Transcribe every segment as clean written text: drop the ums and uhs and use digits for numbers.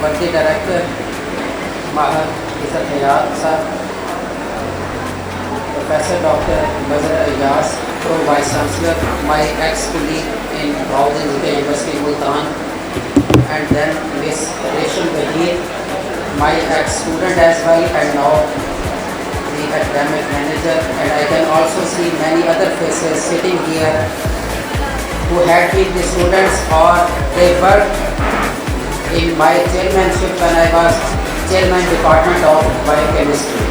वर्दी डायरेक्टर माहर इज़्ज़त हयात साहब, professor doctor Mazhar Ayyaz, pro vice chancellor, my x colleague in housing university Multan, and then Miss Resham Bahir, my ex-student as well, and now the academic manager. And I can also see many other faces sitting here who had been the students or they worked in my chairmanship when I was chairman department of biochemistry.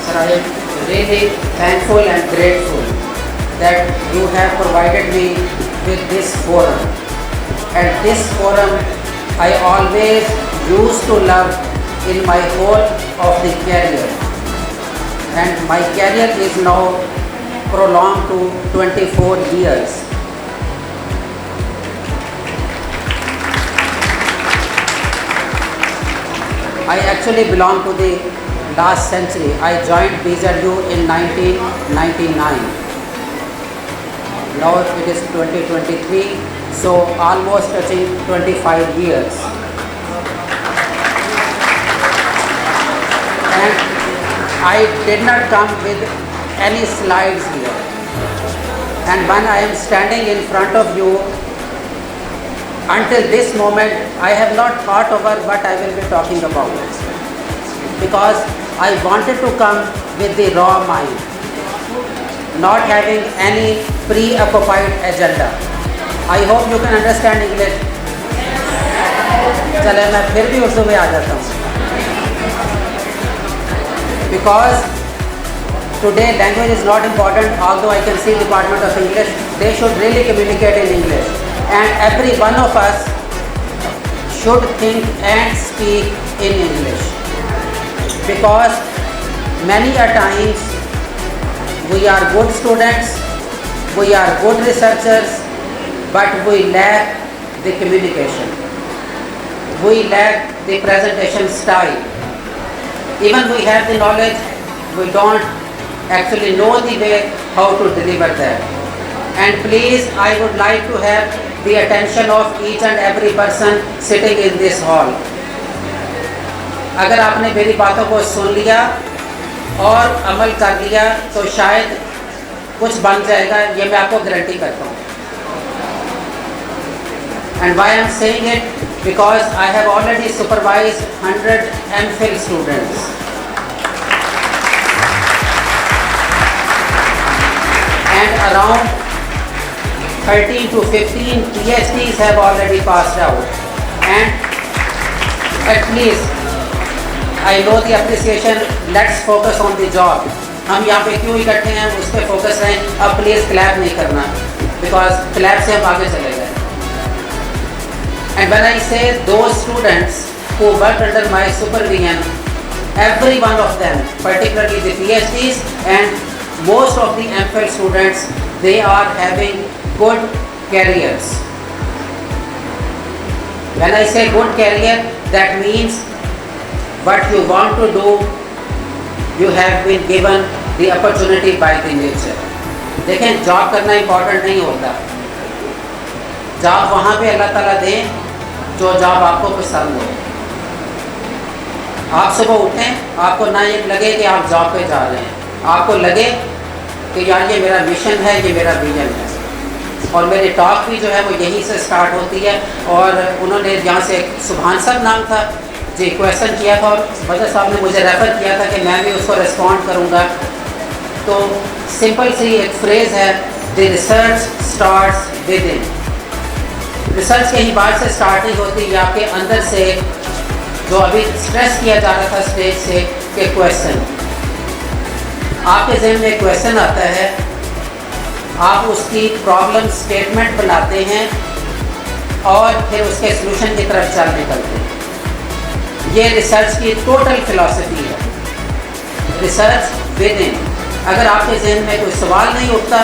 Sir, I am really thankful and grateful that you have provided me with this forum. And this forum I always used to love in my whole of the career. And my career is now prolonged to 24 years. I actually belong to the last century. I joined BZU in 1999. Now it is 2023, so almost touching 25 years. And I did not come with any slides here. And when I am standing in front of you, until this moment, I have not thought over what I will be talking about. Because I wanted to come with the raw mind, not having any preoccupied agenda. I hope you can understand English. चले मैं फिर भी उर्दू में आ जाता हूँ. Because today language is not important, although I can see Department of English, they should really communicate in English. And every one of us should think and speak in English. Because many a times we are good students, we are good researchers, but we lack the communication. We lack the presentation style. Even we have the knowledge, we don't actually know the way how to deliver that. And please, I would like to have the attention of each and every person sitting in this hall. अगर आपने मेरी बातों को सुन लिया और अमल कर लिया तो शायद कुछ बन जाएगा, ये मैं आपको गारंटी करता हूँ. And why I am saying it? Because I have already supervised 100 MPhil students. And around 13 to 15 PhDs have already passed out. And at least I know the appreciation. Let's focus on the job. हम यहाँ पे क्यों इकट्ठे हैं उस पर focus रहें. अब प्लीज़ क्लैप नहीं करना, बिकॉज क्लैप से हम आगे चले गए. And when I say those students who worked under my supervision, every one of them, particularly the PhDs and most of the MPhil students, they are having good careers. When I say good career, that means what you want to do, you have been given the opportunity by the nature. देखें, job करना important नहीं होता. Job वहाँ पे अल्लाह ताला दे जो job आपको पसंद हो. आप सुबह उठें, आपको ना ये लगे कि आप जॉब पे जा रहे हैं, आपको लगे कि यार ये मेरा मिशन है, ये मेरा विजन है. और मेरी टॉक भी जो है वो यहीं से स्टार्ट होती है. और उन्होंने यहाँ से सुभान साहब नाम था जी, क्वेश्चन किया था और वजह साहब ने मुझे रेफ़र किया था कि मैं भी उसको रिस्पॉन्ड करूँगा. तो सिंपल सी एक फ्रेज़ है, the research starts with in. Research कहीं बाहर से स्टार्ट नहीं होती, ये आपके अंदर से, जो अभी स्ट्रेस किया जा रहा था स्टेज से कि क्वेश्चन, आपके जहन में क्वेश्चन आता है, आप उसकी प्रॉब्लम स्टेटमेंट बनाते हैं और फिर उसके सलूशन की तरफ चल निकलते हैं. ये रिसर्च की टोटल फिलॉसफी है, रिसर्च विद इन. अगर आपके जहन में कोई सवाल नहीं उठता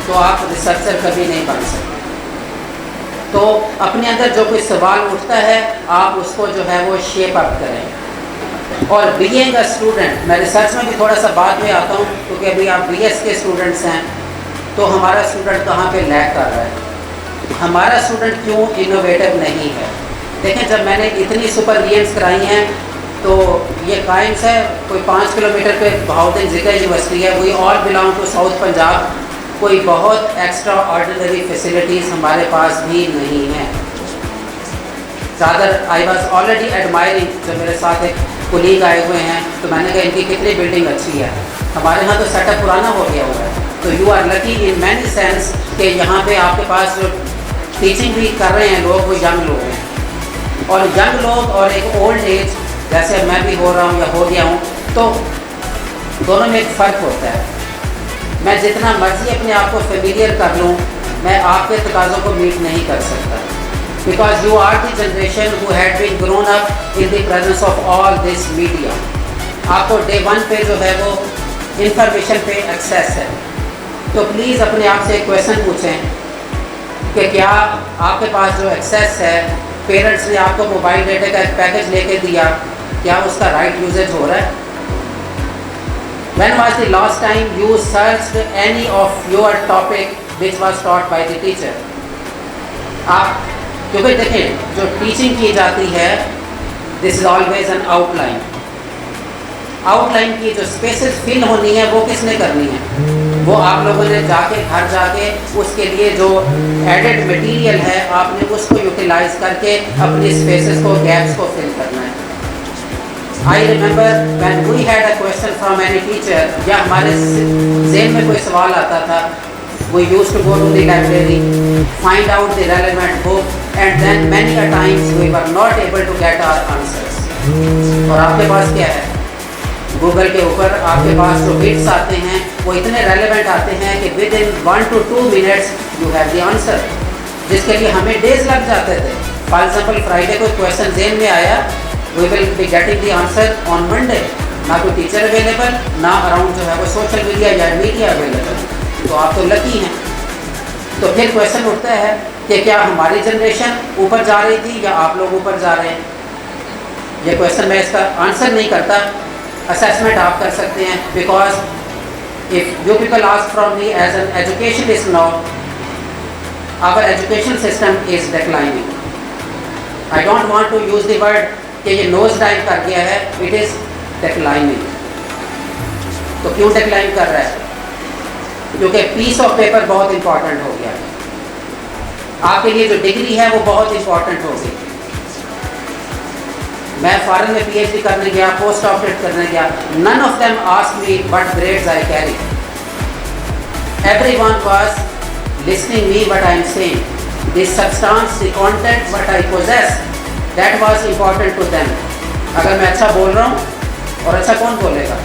तो आप रिसर्चर कभी नहीं बन सकते. तो अपने अंदर जो कोई सवाल उठता है आप उसको जो है वो शेप अप करें. और बीइंग अ स्टूडेंट, मैं रिसर्च में भी थोड़ा सा बाद में आता हूँ क्योंकि अभी आप BS के स्टूडेंट्स हैं, तो हमारा स्टूडेंट कहाँ पे लैग कर रहा है. हमारा स्टूडेंट क्यों इनोवेटिव नहीं है? देखें, जब मैंने इतनी सुपर वीएम्स कराई हैं तो ये काइम्स है, कोई 5 किलोमीटर पे बहाउद्दीन ज़िका यूनिवर्सिटी है, we all belong to South Punjab. कोई बहुत एक्स्ट्रा ऑर्डिनरी फैसिलिटीज़ हमारे पास भी नहीं हैं। ज़्यादा आई वॉज ऑलरेडी एडमायरिंग, जब मेरे साथ एक कोलीग आए हुए हैं तो मैंने कहा इनकी कितनी बिल्डिंग अच्छी है, हमारे यहाँ तो सेटअप पुराना हो गया हुआ है। तो you are lucky in many sense कि यहाँ पे आपके पास जो टीचिंग भी कर रहे हैं लोग, वो यंग लोग हैं। और यंग लोग और एक ओल्ड एज, जैसे मैं भी हो रहा हूँ या हो गया हूँ, तो दोनों में एक फ़र्क होता है। मैं जितना मर्जी अपने आप को फेमिलियर कर लूँ, मैं आपके तकाज़ों को मीट नहीं कर सकता, because you are the generation who had been grown up in the presence of all this media. आपको डे 1 पे जो है वो इंफॉर्मेशन पे एक्सेस है। तो प्लीज़ अपने आप से एक क्वेश्चन पूछें कि क्या आपके पास जो एक्सेस है, पेरेंट्स ने आपको मोबाइल डेटा का एक पैकेज लेके दिया, क्या उसका राइट यूजेज हो रहा है? When was the last time you searched any of your topic which was taught by the teacher? आप, क्योंकि देखें, जो टीचिंग की जाती है, this is always an outline. Outline की जो स्पेसेस फिल होनी है वो किसने करनी है? वो आप लोगों ने जाके घर जाके उसके लिए जो एडेड मटेरियल है आपने उसको यूटिलाइज करके अपनी स्पेसेस को, गैप्स को फिल करना है। I remember when we had a question from any teacher, या हमारे ज़हन में कोई सवाल आता था, we used to go to the library, find out the relevant book, and then many a times we were not able to get our answers. और आपके पास क्या है? गूगल के ऊपर आपके पास जो हिट्स आते हैं वो इतने रेलेवेंट आते हैं कि within 1 to 2 minutes you have the answer, जिसके लिए हमें डेज लग जाते थे। फॉर एग्जाम्पल, फ्राइडे को क्वेश्चन ज़हन में आया, we will be getting the answer on Monday. ना कोई टीचर अवेलेबल, ना अराउंड जो है वो सोशल मीडिया या मीडिया अवेलेबल, तो आप तो लकी हैं। तो फिर क्वेश्चन उठता है कि क्या हमारी जनरेशन ऊपर जा रही थी या आप लोग ऊपर जा रहे हैं? ये क्वेश्चन मैं इसका आंसर नहीं करता, असेसमेंट आप कर सकते हैं, because if you people ask from me as an educationist now, our education system is declining. I don't want to use the word कि ये नोज डाइव कर गया है, इट इज डिक्लाइनिंग। तो क्यों डिक्लाइन कर रहा है? क्योंकि पीस ऑफ पेपर बहुत इंपॉर्टेंट हो गया, आपके लिए जो डिग्री है वो बहुत इंपॉर्टेंट हो गई। मैं फॉरेन में पीएचडी करने गया, पोस्ट डॉक्टरेट करने गया, none of them asked me what grades I carry. Everyone was listening me what I am saying, the substance, the content what I possess, that was important to them. अगर मैं अच्छा बोल रहा हूँ, और अच्छा कौन बोलेगा?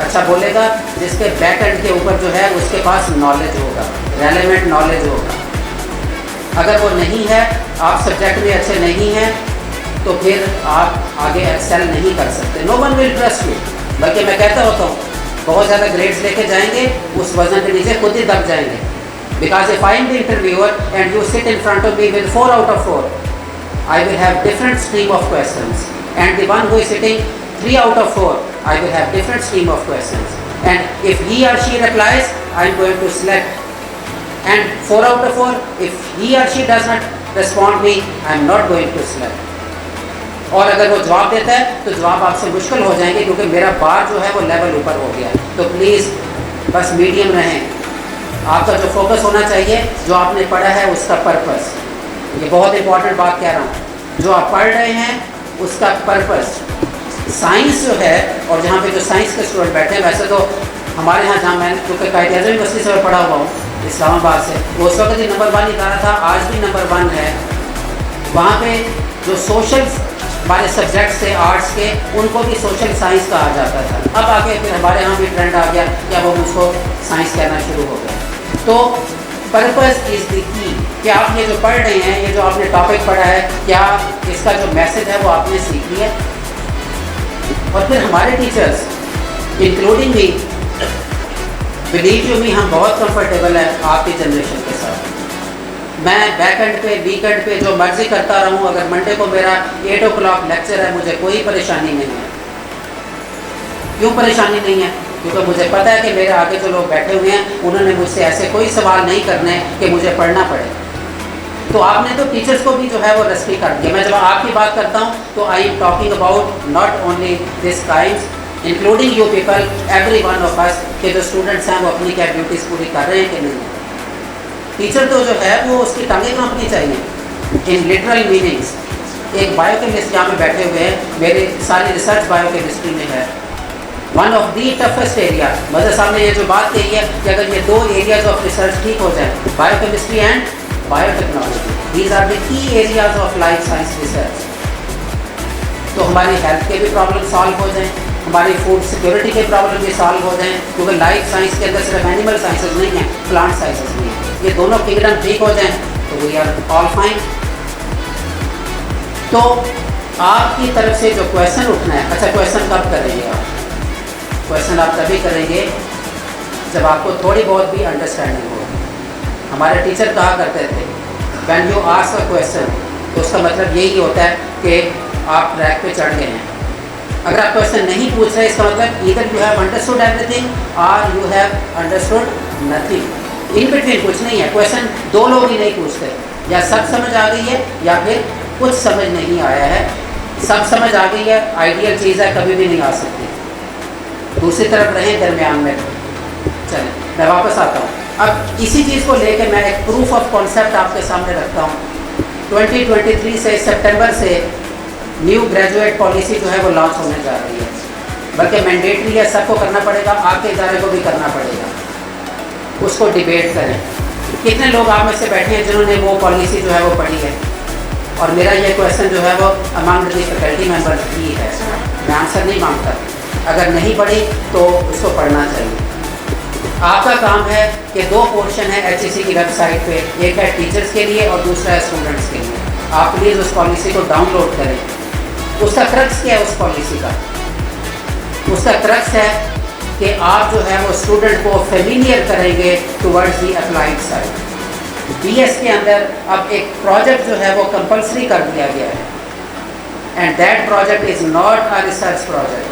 अच्छा बोलेगा जिसके बैक एंड के ऊपर जो है उसके पास नॉलेज होगा, रेलेवेंट नॉलेज होगा। अगर वो नहीं है, आप सब्जेक्ट में अच्छे नहीं हैं, तो फिर आप आगे एक्सेल नहीं कर सकते। No one will trust you. बल्कि मैं कहता होता हूँ, बहुत ज़्यादा ग्रेड्स लेके जाएंगे, उस वजन के नीचे खुद ही दब जाएंगे। Because if I am the interviewer and you sit in front of me with 4 out of 4, I will have different stream of questions, and the one who is sitting 3 out of 4, I will have different stream of questions. And if he or she replies, I am going to select. And 4 out of 4, if he or she does not respond me, I am not going to select. और अगर वो जवाब देता है तो जवाब आपसे मुश्किल हो जाएंगे, क्योंकि मेरा बार जो है वो लेवल ऊपर हो गया। तो प्लीज़ बस मीडियम रहें। आपका जो फोकस होना चाहिए, जो आपने पढ़ा है उसका पर्पस, ये बहुत इंपॉर्टेंट बात कह रहा हूँ, जो आप पढ़ रहे हैं उसका पर्पस। साइंस जो है, और जहाँ पे जो साइंस के स्टूडेंट बैठे हैं, वैसे तो हमारे यहाँ जहाँ मैं क्योंकि कायद-ए-आज़म यूनिवर्सिटी से मैं पढ़ा हुआ हूँ इस्लामाबाद से, वो उस वक्त ही नंबर 1 इदारा था, आज भी नंबर 1 है। वहाँ पे जो सोशल हमारे सब्जेक्ट्स थे आर्ट्स के, उनको भी सोशल साइंस कहा जाता था। अब आके फिर हमारे यहाँ भी ट्रेंड आ गया, या वो उसको साइंस कहना शुरू हो गया। तो पर्पस इज़ द की, कि आप ये जो पढ़ रहे हैं, ये जो आपने टॉपिक पढ़ा है, क्या इसका जो मैसेज है वो आपने सीख लिया? और फिर हमारे teachers including me, believe you me, हम बहुत कंफर्टेबल है आपकी जनरेशन के साथ। मैं बैक एंड पे, वीकेंड पे जो मर्जी करता रहूँ, अगर मंडे को मेरा 8 o'clock लेक्चर है, मुझे कोई परेशानी नहीं है। क्यों परेशानी नहीं है? क्योंकि मुझे पता है कि मेरे आगे जो लोग बैठे हुए हैं, उन्होंने मुझसे ऐसे कोई सवाल नहीं करने कि मुझे पढ़ना पड़े। तो आपने तो टीचर्स को भी जो है वो रेस्ट्रिक्ट कर दिया। मैं जब आपकी बात करता हूँ तो I am talking about not only this kinds including you people, every one of us, के जो स्टूडेंट्स हैं वो अपनी क्या ड्यूटीज़ पूरी कर रहे हैं कि नहीं। टीचर तो जो है वो उसकी टांगें कांपनी चाहिए इन लिटरल मीनिंग्स। एक बायोकेमिस्ट यहाँ में बैठे हुए हैं, मेरी सारी रिसर्च बायोकेमिस्ट्री में है। One of the toughest area, Mazhar साहब ने ये जो बात कही है कि अगर ये दो एरियाज ऑफ रिसर्च ठीक हो जाए, biochemistry and biotechnology, these are the key areas of life science research, तो हमारी हेल्थ के भी प्रॉब्लम सॉल्व हो जाएं, हमारी फूड सिक्योरिटी के प्रॉब्लम भी सॉल्व हो जाएं, क्योंकि लाइफ साइंस के अंदर सिर्फ एनिमल साइंसेज नहीं हैं, प्लांट साइंसेज नहीं हैं, ये दोनों किंगडम ठीक हो जाएं तो वी आर ऑल फाइन। तो आपकी तरफ से जो क्वेश्चन उठना है, अच्छा क्वेश्चन कब करेंगे आप? क्वेश्चन आप तभी करेंगे जब आपको थोड़ी बहुत भी अंडरस्टैंडिंग हो। हमारे टीचर कहा करते थे when you ask a question, तो उसका मतलब यही होता है कि आप ट्रैक पे चढ़ गए हैं। अगर आप क्वेश्चन नहीं पूछ रहे, इसका मतलब either you have understood everything और you have understood nothing. In between कुछ नहीं है। क्वेश्चन दो लोग ही नहीं पूछते, या सब समझ आ गई है या फिर कुछ समझ नहीं आया है। सब समझ आ गई है आइडियल चीज़ है, कभी भी नहीं आ सकती। दूसरी तरफ रहें दरमियान में। चलें मैं वापस आता हूँ। अब इसी चीज़ को लेकर मैं एक प्रूफ ऑफ कॉन्सेप्ट आपके सामने रखता हूँ। 2023 से सितंबर से न्यू ग्रेजुएट पॉलिसी जो है वो लॉन्च होने जा रही है, बल्कि मैंडेटरी है, सबको करना पड़ेगा, आपके इदारे को भी करना पड़ेगा। उसको डिबेट करें। कितने लोग आप में से बैठे हैं जिन्होंने वो पॉलिसी जो है वो पढ़ी है? और मेरा ये क्वेश्चन जो है वो अमंग द फैकल्टी मेंबर्स की है, मैं आंसर नहीं मांगता। अगर नहीं पढ़ी तो उसको पढ़ना चाहिए। आपका काम है कि दो पोर्शन है HEC की वेबसाइट पे, एक है टीचर्स के लिए और दूसरा है स्टूडेंट्स के लिए। आप प्लीज़ उस पॉलिसी को डाउनलोड करें। उसका क्रक्स क्या है उस पॉलिसी का? उसका क्रक्स है कि आप जो है वो स्टूडेंट को फेमिलियर करेंगे towards the applied side. BS के अंदर अब एक प्रोजेक्ट जो है वो कंपल्सरी कर दिया गया है, and that project is not a research project,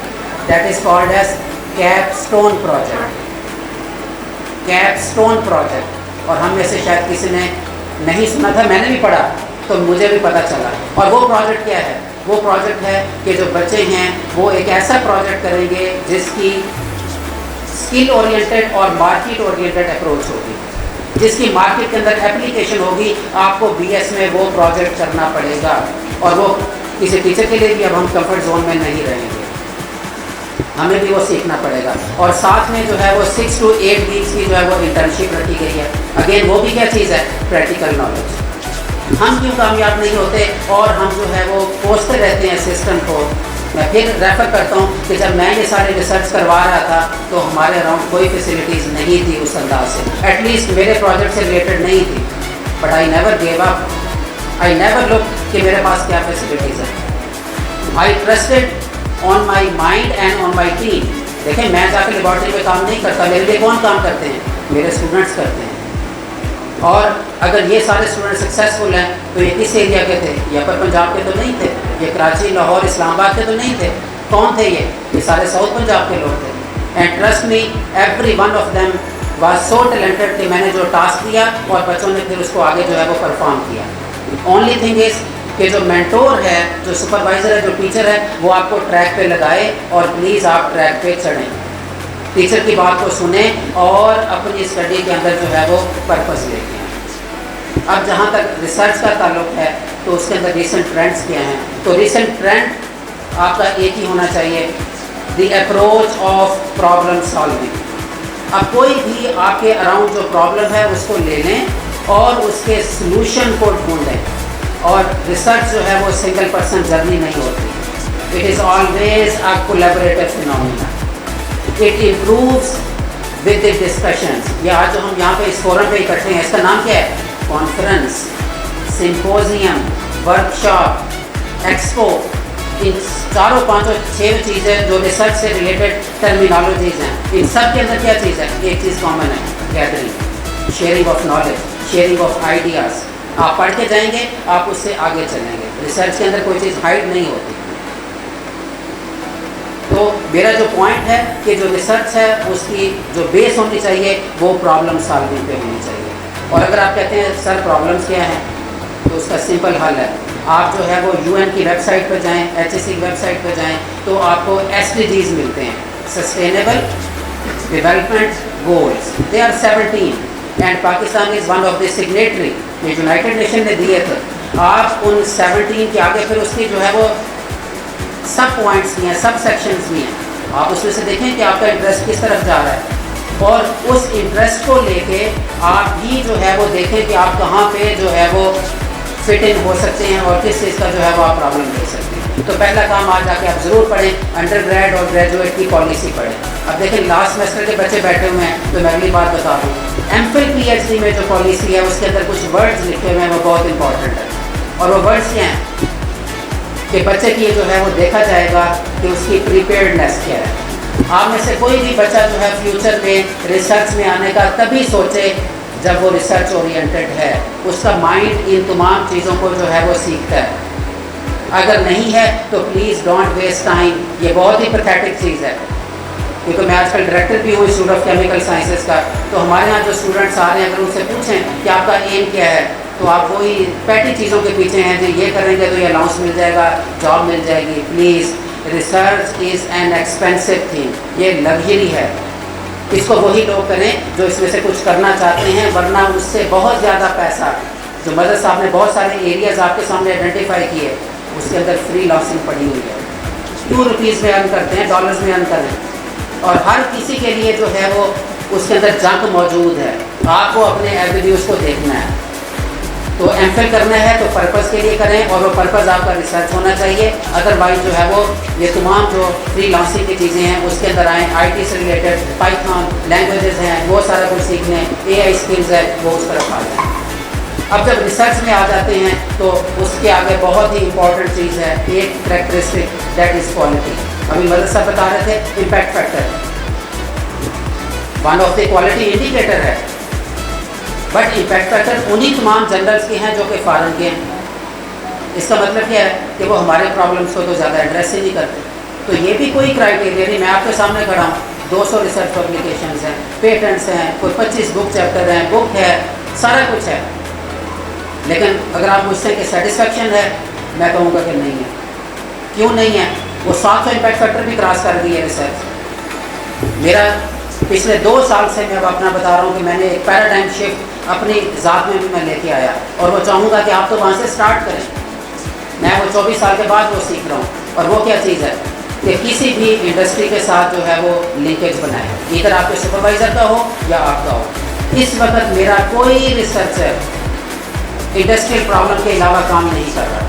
that is called as capstone project. Capstone project, और हम में से शायद किसी ने नहीं सुना था, मैंने भी पढ़ा तो मुझे भी पता चला। और वो प्रोजेक्ट क्या है? वो प्रोजेक्ट है कि जो बच्चे हैं वो एक ऐसा प्रोजेक्ट करेंगे जिसकी स्किल ओरिएंटेड और मार्केट ओरिएंटेड अप्रोच होगी, जिसकी मार्केट के अंदर एप्लीकेशन होगी। आपको BS में वो प्रोजेक्ट करना पड़ेगा, और वो किसी टीचर के लिए भी अब हम कंफर्ट जोन में नहीं रहेंगे, हमें भी वो सीखना पड़ेगा। और साथ में जो है वो 6 to 8 वीक्स की जो है वो इंटर्नशिप रखी गई है। अगेन वो भी क्या चीज़ है? Practical knowledge. हम क्यों कामयाब नहीं होते और हम जो है वो कोसते रहते हैं सिस्टम को? मैं फिर रेफ़र करता हूँ कि जब मैं ये सारे रिसर्च करवा रहा था तो हमारे अराउंड कोई फैसिलिटीज़ नहीं थी उस अंदाज से, एटलीस्ट मेरे प्रोजेक्ट से रिलेटेड नहीं थी। But I never gave up, I never look कि मेरे पास क्या फैसिलिटीज़ है। आई trusted on my mind and on my team. देखें, मैं जाकर लेबॉर्ट्री में काम नहीं करता, मेरे लिए कौन काम करते हैं? मेरे स्टूडेंट्स करते हैं। और अगर ये सारे स्टूडेंट सक्सेसफुल हैं तो ये किस एरिया के थे? ये अपर पंजाब के तो नहीं थे, ये कराची, लाहौर, इस्लामाबाद के तो नहीं थे। कौन थे ये सारे साउथ पंजाब के लोग थे। And trust me, every one of them was so talented कि मैंने जो टास्क दिया और बच्चों ने फिर उसको आगे जो है वो परफॉर्म किया। ओनली थिंग इज़ कि जो मेंटोर है, जो सुपरवाइज़र है, जो टीचर है, वो आपको ट्रैक पे लगाए और प्लीज़ आप ट्रैक पे चढ़ें, टीचर की बात को सुने और अपनी स्टडी के अंदर जो है वो पर्पस लेके आए। अब जहाँ तक रिसर्च का ताल्लुक है तो उसके अंदर रिसेंट ट्रेंड्स क्या हैं? तो रिसेंट ट्रेंड आपका एक ही होना चाहिए, the approach of problem solving. अब कोई भी आपके अराउंड जो प्रॉब्लम है उसको ले लें और उसके सलूशन को ढूंढें। और रिसर्च जो है वो सिंगल पर्सन जर्नी नहीं होती, it is always a collaborative phenomena. It improves with the discussions. ये आज जो हम यहाँ पे इस फोरम पे इकट्ठे हैं, इसका नाम क्या है? Conference, symposium, workshop, expo. इन चारों पाँचों 6 चीज़ें जो रिसर्च से रिलेटेड टर्मिनोलॉजीज़ हैं, इन सब के अंदर क्या चीज़ है? एक चीज़ कॉमन है, gathering, sharing of knowledge, sharing of ideas. आप पढ़ के जाएंगे, आप उससे आगे चलेंगे। रिसर्च के अंदर कोई चीज़ हाइड नहीं होती। तो मेरा जो पॉइंट है कि जो रिसर्च है उसकी जो बेस होनी चाहिए वो प्रॉब्लम सॉल्विंग पे होनी चाहिए। और अगर आप कहते हैं सर प्रॉब्लम्स क्या हैं, तो उसका सिंपल हल है, आप जो है वो UN की वेबसाइट पर जाएं, HSC की वेबसाइट पर जाएं, तो आपको SDGs मिलते हैं, sustainable development goals. They are 17 and Pakistan is one of the signatory, ये यूनाइटेड नेशन ने दिए थे। आप उन 17 के आगे फिर उसकी जो है वो सब पॉइंट्स भी हैं, सब सेक्शंस भी हैं, आप उसमें से देखें कि आपका इंटरेस्ट किस तरफ जा रहा है, और उस इंटरेस्ट को लेके आप भी जो है वो देखें कि आप कहाँ पे जो है वो फिट इन हो सकते हैं और किस चीज़ का जो है वो आप प्रॉब्लम ले सकते हैं। तो पहला काम आज जाके आप ज़रूर पढ़ें, अंडर ग्रेड और ग्रेजुएट की पॉलिसी पढ़ें। अब देखें लास्ट सेमेस्टर के बच्चे बैठे हुए हैं, तो मैं अगली बात बता दूँ, MPhil PhD में जो पॉलिसी है उसके अंदर कुछ वर्ड्स लिखे हुए हैं, वो बहुत इंपॉर्टेंट है। और वो वर्ड्स क्या हैं कि बच्चे की जो है वो देखा जाएगा कि उसकी प्रिपेयर्डनेस क्या है। आप में से कोई भी बच्चा जो है फ्यूचर में रिसर्च में आने का तभी सोचे जब वो रिसर्च ओरिएंटेड है, उसका माइंड इन तमाम चीज़ों को जो है वो सीखता है। अगर नहीं है तो प्लीज़ डोंट वेस्ट टाइम, ये बहुत ही पैथेटिक चीज़ है। क्योंकि मैं आजकल डायरेक्टर भी हूँ इंस्टीट्यूट ऑफ केमिकल साइंसेज का, तो हमारे यहाँ जो स्टूडेंट्स आ रहे हैं अगर उनसे पूछें कि आपका एम क्या है, तो आप वही पैटी चीज़ों के पीछे हैं, जो ये करेंगे तो ये अलाउंस मिल जाएगा, जॉब मिल जाएगी। Please, research is an expensive thing, ये लग्जरी है, इसको वही लोग करें जो इसमें से कुछ करना चाहते हैं, वरना उससे बहुत ज़्यादा पैसा, जो मदद साहब ने बहुत सारे एरियाज़ आपके सामने आइडेंटिफाई किए, उसके अंदर फ्री लॉसिंग पड़ी हुई है। 2 रुपीज़ में अर्न करते हैं, डॉलर्स में अर्न करें, और हर किसी के लिए जो है वो उसके अंदर जंक मौजूद है, आपको अपने एवेन्यूज़ को देखना है। तो MPhil करना है तो पर्पज़ के लिए करें, और वो पर्पज़ आपका रिसर्च होना चाहिए। अदरवाइज जो है वो ये तमाम जो फ्री लॉन्सिंग की चीज़ें हैं उसके अंदर आएँ, IT से रिलेटेड पाइथन लैंग्वेजेस हैं, वो सारा कुछ सीखने, AI स्किल्स है, वो उस तरफ आ जाए। अब जब रिसर्च में आ जाते हैं तो उसके आगे बहुत ही इंपॉर्टेंट चीज़ है, एक करेक्टरिस्टिक, दैट इज़ क्वालिटी। अभी मदद साहब बता रहे थे impact factor one of the quality indicator है, बट इम्पैक्ट फैक्टर उन्हीं तमाम जनरल्स के हैं जो कि फॉरेन के हैं। इसका मतलब क्या है कि वो हमारे प्रॉब्लम्स को तो ज़्यादा एड्रेस ही नहीं करते। तो ये भी कोई क्राइटेरिया नहीं, मैं आपके सामने खड़ा हूँ, 200 रिसर्च पब्लिकेशंस हैं, पेटेंट्स हैं, कोई 25 बुक चैप्टर हैं, बुक है, सारा कुछ है, लेकिन अगर आप मुझसे कि सेटिस्फेक्शन है, मैं कहूँगा कि नहीं है। क्यों नहीं है? वो 700 इम्पैक्ट फैक्टर भी क्रॉस कर दी है रिसर्च। मेरा पिछले 2 साल से मैं अब अपना बता रहा हूँ कि मैंने एक पैराडाइम शिफ्ट अपनी ज़ात में भी मैं लेके आया, और वो चाहूँगा कि आप तो वहाँ से स्टार्ट करें। मैं वो 24 साल के बाद वो सीख रहा हूँ, और वो क्या चीज़ है कि किसी भी इंडस्ट्री के साथ जो है वो लिंकेज बनाए, इधर आपके सुपरवाइज़र का हो या आपका हो। इस वक्त मेरा कोई रिसर्चर इंडस्ट्रियल प्रॉब्लम के अलावा काम नहीं कर रहा,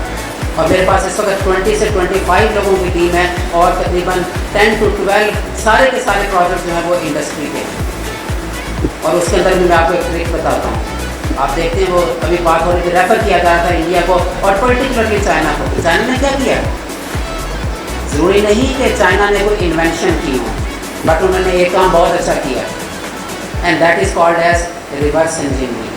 और मेरे पास इस वक्त 20 से 25 लोगों की टीम है, और तकरीबन 10 to 12 सारे के सारे प्रोजेक्ट जो हैं वो इंडस्ट्री के हैं। और उसके अंदर भी मैं आपको एक ट्रिक बताता हूँ। आप देखते हैं वो अभी बात हो रही थी, रेफ़र किया जा रहा था इंडिया को और पर्टिकुलरली चाइना को। चाइना ने क्या किया? ज़रूरी नहीं कि चाइना ने कोई इन्वेंशन की हो, बट उन्होंने एक काम बहुत अच्छा किया, and that is called as reverse engineering.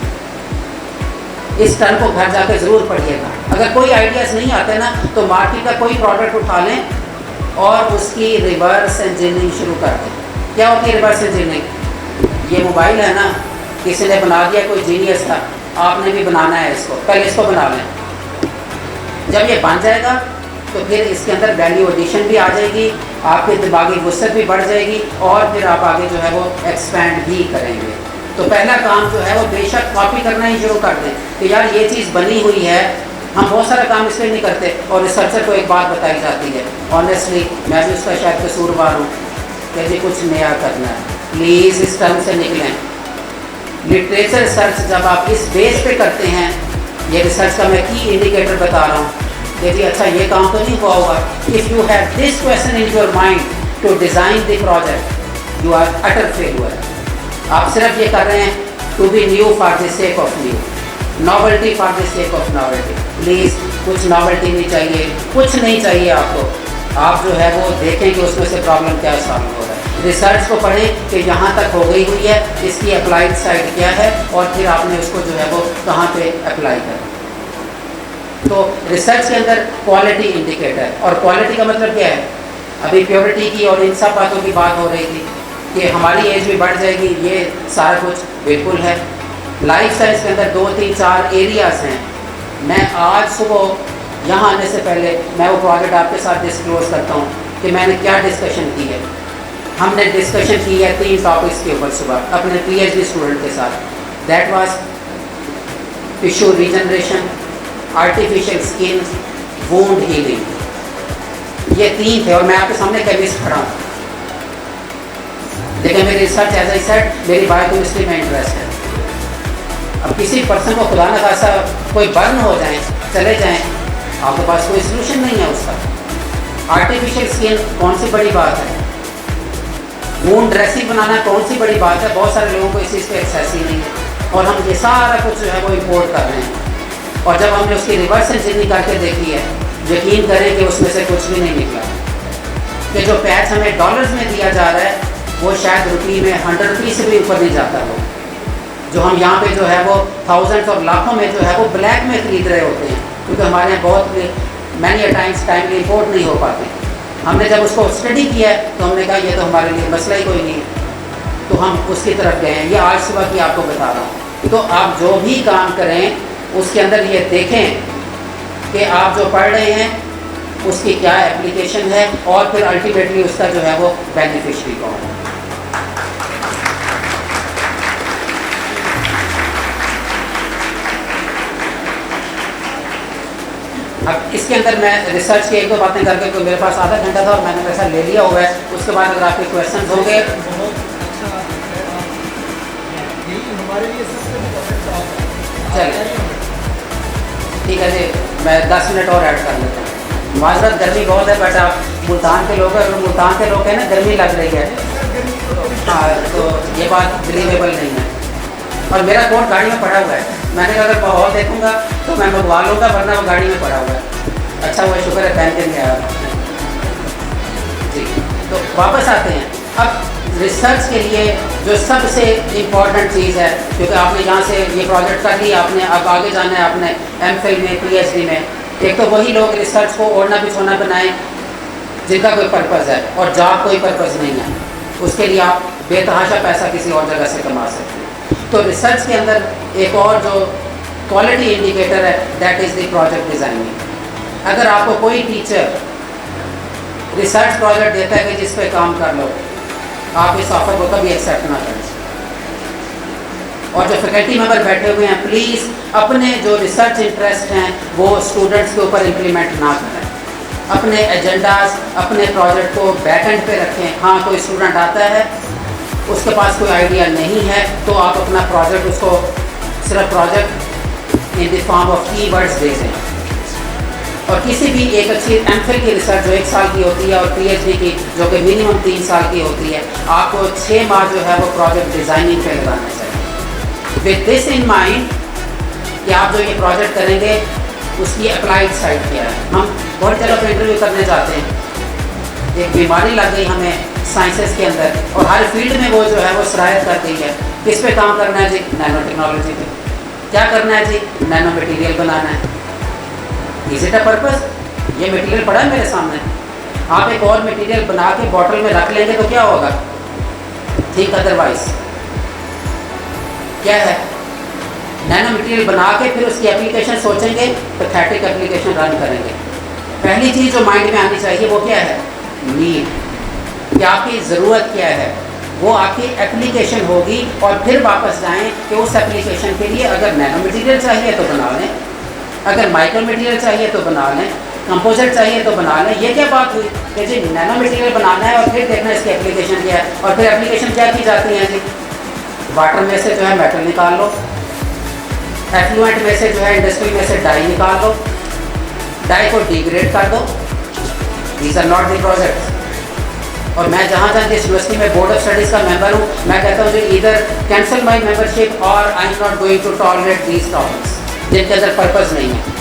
इस टर्म को घर जाकर ज़रूर पढ़िएगा। अगर कोई आइडियाज़ नहीं आते ना, तो मार्केट का कोई प्रोडक्ट उठा लें और उसकी रिवर्स इंजीनियरिंग शुरू कर दें। क्या होती है रिवर्स इंजीनियरिंग? ये मोबाइल है ना, किसी ने बना दिया, कोई जीनियस था, आपने भी बनाना है इसको, पहले इसको बना लें। जब ये बन जाएगा तो फिर इसके अंदर वैल्यू एडिशन भी आ जाएगी, आपके दिमागी वुसअत भी बढ़ जाएगी, और फिर आप आगे जो है वो एक्सपैंड भी करेंगे। तो पहला काम जो है वो बेशक कॉपी करना ही शुरू कर दें कि यार ये चीज़ बनी हुई है। हम बहुत सारा काम इसलिए नहीं करते, और रिसर्चर को एक बात बताई जाती है, ऑनेस्टली मैं भी उसका शायद कसूरवार हूँ, कि जी कुछ नया करना है। प्लीज़ इस टर्म से निकलें। लिटरेचर रिसर्च जब आप इस बेस पे करते हैं, ये रिसर्च का मैं की इंडिकेटर बता रहा हूँ कि जी अच्छा ये काम तो नहीं हुआ होगा। If you have this question in your mind to design the project, you are utter failure. आप सिर्फ ये कर रहे हैं to be new for the sake of new, novelty for the sake of novelty. Please कुछ novelty नहीं चाहिए, कुछ नहीं चाहिए आपको। आप जो है वो देखें कि उसमें से प्रॉब्लम क्या सॉल्व हो रहा है। रिसर्च को पढ़ें कि यहाँ तक हो गई हुई है, इसकी अप्लाइड साइड क्या है, और फिर आपने उसको जो है वो कहाँ पे अप्लाई करें। तो रिसर्च के अंदर क्वालिटी इंडिकेटर, और क्वालिटी का मतलब क्या है? अभी प्योरिटी की और इन सब बातों की बात हो रही थी कि हमारी एज भी बढ़ जाएगी, ये सारा कुछ बिल्कुल है। लाइफ साइंस के अंदर 2, 3, 4 एरियाज़ हैं मैं आज सुबह यहाँ आने से पहले मैं वो प्रोजेक्ट आपके साथ डिस्क्लोज करता हूँ कि मैंने क्या डिस्कशन की है। हमने डिस्कशन की है 3 टॉपिक्स के ऊपर सुबह अपने PhD स्टूडेंट के साथ। That was tissue regeneration, artificial skin, wound healing. ये 3 थे और मैं आपके सामने केमिस्ट खड़ा हूँ, लेकिन मेरी रिसर्च एज आई सेड मेरी बायोकेमिस्ट्री में इंटरेस्ट है। अब किसी पर्सन को खुदा न खासा कोई बर्न हो जाए, चले जाएं, आपके पास कोई सोल्यूशन नहीं है उसका। आर्टिफिशियल स्किन कौन सी बड़ी बात है, वुंड ड्रेसिंग बनाना कौन सी बड़ी बात है। बहुत सारे लोगों को इस चीज़ पे एक्सेस ही नहीं है और हम ये सारा कुछ जो है वो इम्पोर्ट कर रहे हैं। और जब हमने उसकी रिवर्स इंजीनियरिंग करके देखी है, यकीन करें कि उसमें से कुछ भी नहीं निकला। कि जो पैच हमें डॉलर्स में दिया जा रहा है वो शायद रुपये में 100 रुपये से भी ऊपर नहीं जाता। वो जो हम यहाँ पे जो है वो थाउजेंड्स और लाखों में जो है वो ब्लैक में खरीद रहे होते हैं, क्योंकि हमारे यहाँ बहुत मैनी टाइम्स टाइमली इम्पोर्ट नहीं हो पाते। हमने जब उसको स्टडी किया तो हमने कहा ये तो हमारे लिए मसला ही कोई नहीं है, तो हम उसकी तरफ गए हैं। ये आज सुबह की आपको बता रहा हूँ। तो आप जो भी काम करें उसके अंदर ये देखें कि आप जो पढ़ रहे हैं उसकी क्या एप्लीकेशन है और फिर अल्टीमेटली उसका जो है वो बेनिफिशरी कौन है। अब इसके अंदर मैं रिसर्च की 1-2 बातें करके, तो मेरे पास आधा घंटा था और मैंने पैसा ले लिया हुआ है। उसके बाद अगर आपके क्वेश्चन होंगे। चलिए ठीक है जी, मैं 10 मिनट और ऐड कर लेता हूँ। माजरत गर्मी बहुत है, बट आप मुल्तान के लोग हैं, मुल्तान के लोग हैं ना, गर्मी लग रही है। हाँ, तो ये बात बिलीवेबल नहीं है। और मेरा कोट गाड़ी में पड़ा हुआ है, मैंने कहा अगर माहौल देखूंगा तो मैं मंगवा लूँगा, वरना वो गाड़ी में पड़ा हुआ है। अच्छा हुआ, शुक्र है पहन के नहीं आया जी। तो वापस आते हैं। अब रिसर्च के लिए जो सबसे इम्पॉर्टेंट चीज़ है, क्योंकि आपने यहाँ से ये प्रोजेक्ट कर लिया, आपने अब आगे जाना है आपने MPhil में, PhD में। एक तो वही लोग रिसर्च को ओढ़ना बिछोना बनाएं जिनका कोई पर्पज़ है और जॉब कोई पर्पज़ नहीं है, उसके लिए आप बेतहाशा पैसा किसी और जगह से कमा सकते हैं। तो रिसर्च के अंदर एक और जो क्वालिटी इंडिकेटर है, that is the project designing. अगर आपको कोई टीचर रिसर्च प्रोजेक्ट देता है कि जिस पे काम कर लो, आप इस ऑफर को कभी एक्सेप्ट ना करें। और जो फैकल्टी मेंबर बैठे हुए हैं, प्लीज़ अपने जो रिसर्च इंटरेस्ट हैं वो स्टूडेंट्स के ऊपर इम्प्लीमेंट ना करें। अपने एजेंडाज, अपने प्रोजेक्ट को बैक एंड पे रखें। हाँ, कोई स्टूडेंट आता है, उसके पास कोई आइडिया नहीं है, तो आप अपना प्रोजेक्ट उसको सिर्फ project in the form of keywords दे दें। और किसी भी एक अच्छी MPhil की रिसर्च जो 1 साल की होती है और PhD की जो कि मिनिमम 3 साल की होती है, आपको 6 माह जो है वो प्रोजेक्ट डिज़ाइनिंग पे लगाना चाहिए। विद दिस इन माइंड कि आप जो ये प्रोजेक्ट करेंगे उसकी अप्लाइड साइड क्या है। हम बहुत जगह पर इंटरव्यू करने जाते हैं, एक बीमारी लग गई हमें साइंसेस के अंदर और हर फील्ड में वो जो है वो सराहत कर दी है। किस पे काम करना है जी? नैनो टेक्नोलॉजी पे। क्या करना है जी? नैनो मटेरियल बनाना है। Is it a purpose? ये मटेरियल पड़ा है मेरे सामने, आप एक और मटेरियल बना के बॉटल में रख लेंगे तो क्या होगा? ठीक, अदरवाइज क्या है? नैनो मटेरियल बना के फिर उसकी एप्लीकेशन सोचेंगे, पैथेटिक एप्लीकेशन रन करेंगे। पहली चीज़ जो माइंड में आनी चाहिए वो क्या है? नीड, कि आपकी ज़रूरत क्या है, वो आपकी एप्लीकेशन होगी। और फिर वापस जाएं कि उस एप्लीकेशन के लिए अगर नैनो मटेरियल चाहिए तो बना लें, अगर माइक्रो मटेरियल चाहिए तो बना लें, कंपोजिट चाहिए तो बना लें। ये क्या बात हुई कि जी नैनो मटेरियल बनाना है और फिर देखना है इसकी एप्लीकेशन क्या है। और फिर एप्लीकेशन क्या की जाती है जी? वाटर में से जो है मेटल निकाल लो, एफ्लुएंट में से जो है इंडस्ट्री में से डाई निकाल लो, डाई को डिग्रेड कर दो। These are not the projects. और मैं जहाँ जिस यूनिवर्सिटी में बोर्ड ऑफ स्टडीज़ का मेंबर हूँ, मैं कहता हूँ जी इधर कैंसिल माई मेंबरशिप और I am not going to tolerate these topics जिनके अंदर पर्पज़ नहीं है।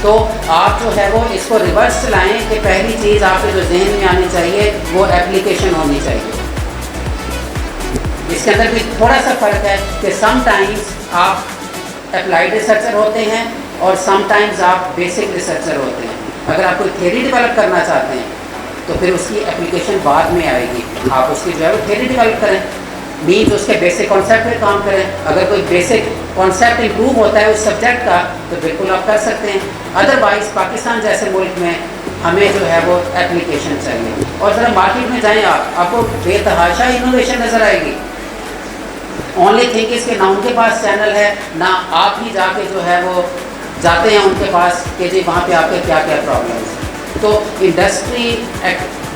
तो आप जो है वो इसको रिवर्स चलाएं कि पहली चीज़ आपके जो जहन में आनी चाहिए वो एप्लीकेशन होनी चाहिए। इसके अंदर भी थोड़ा सा फ़र्क है कि समटाइम्स आप अप्लाइड रिसर्चर होते हैं और समटाइम्स आप बेसिक रिसर्चर होते हैं। अगर आप कोई थ्योरी डेवलप करना चाहते हैं तो फिर उसकी एप्लीकेशन बाद में आएगी। आप उसकी जो है वो थ्योरी डेवलप करें, मीन्स उसके बेसिक कॉन्सेप्ट पे काम करें। अगर कोई बेसिक कॉन्सेप्ट इम्प्रूव होता है उस सब्जेक्ट का तो बिल्कुल आप कर सकते हैं। अदरवाइज़ पाकिस्तान जैसे मुल्क में हमें जो है वो एप्लीकेशन चाहिए। और ज़रा मार्केट में जाएँ आपको बेतहाशा इनोवेशन नज़र आएगी। ओनली थिंग इसके ना उनके पास चैनल है ना आप ही जाके जो है वो जाते हैं उनके पास कि जी वहाँ पे आपके क्या क्या प्रॉब्लम्स हैं। तो इंडस्ट्री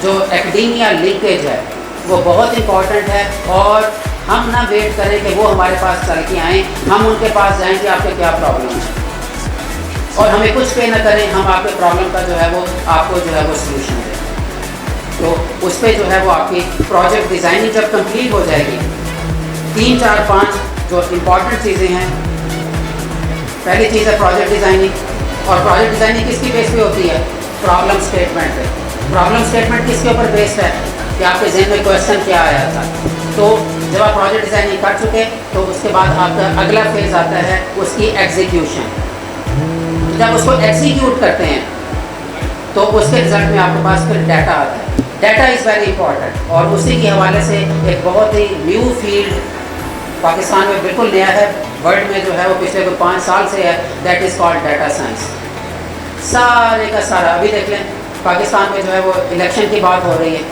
जो एकेडेमिया लिंकेज है वो बहुत इम्पॉर्टेंट है और हम ना वेट करें कि वो हमारे पास चल के आएँ, हम उनके पास जाएँ कि आपके क्या प्रॉब्लम है और हमें कुछ पे ना करें, हम आपके प्रॉब्लम का जो है वो आपको जो है वो सलूशन दें। तो उस पर जो है वो आपकी प्रोजेक्ट डिज़ाइनिंग जब कंप्लीट हो जाएगी, 3, 4, 5 जो इम्पॉर्टेंट चीज़ें हैं। पहली चीज़ है प्रोजेक्ट डिज़ाइनिंग। और प्रोजेक्ट डिज़ाइनिंग किसकी बेस पे होती है? प्रॉब्लम स्टेटमेंट पे। प्रॉब्लम स्टेटमेंट किसके ऊपर बेस्ड है कि आपके जहन में क्वेश्चन क्या आया था। तो जब आप प्रोजेक्ट डिज़ाइनिंग कर चुके तो उसके बाद आपका अगला फेज़ आता है उसकी एग्जीक्यूशन। जब उसको एग्जीक्यूट करते हैं तो उसके रिजल्ट में आपके पास फिर डाटा आता है। डाटा इज़ वेरी इंपॉर्टेंट और उसी के हवाले से एक बहुत ही न्यू फील्ड पाकिस्तान में बिल्कुल नया है, वर्ल्ड में जो है वो पिछले 5 साल से है, that is called data science. सारे का सारा अभी देख लें पाकिस्तान में जो है वो इलेक्शन की बात हो रही है,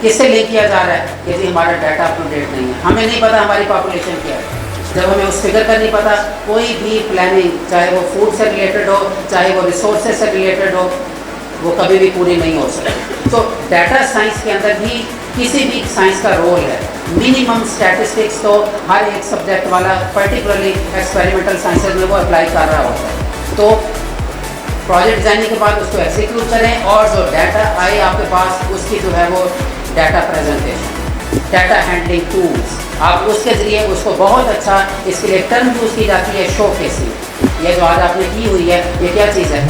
किससे लिंक किया जा रहा है कि जी हमारा डाटा अप टू डेट नहीं है, हमें नहीं पता हमारी पॉपुलेशन क्या है। जब हमें उस फिगर का नहीं पता, कोई भी प्लानिंग चाहे वो फूड से रिलेटेड हो चाहे वो रिसोर्सेज से रिलेटेड हो, वो कभी भी पूरी नहीं हो सकती। तो डाटा साइंस के अंदर भी किसी भी साइंस का रोल है। मिनिमम स्टैटिस्टिक्स तो हर एक सब्जेक्ट वाला पर्टिकुलरली एक्सपेरिमेंटल साइंसेज में वो अप्लाई कर रहा होता है। तो प्रोजेक्ट डिज़ाइनिंग के बाद उसको एग्जीक्यूट करें और जो डाटा आए आपके पास उसकी जो है वो data presentation, data handling tools, आप उसके ज़रिए उसको बहुत अच्छा, इसके लिए टर्म यूज़ की जाती है शो केसिंग। ये जो आज आपने की हुई है ये क्या चीज़ है?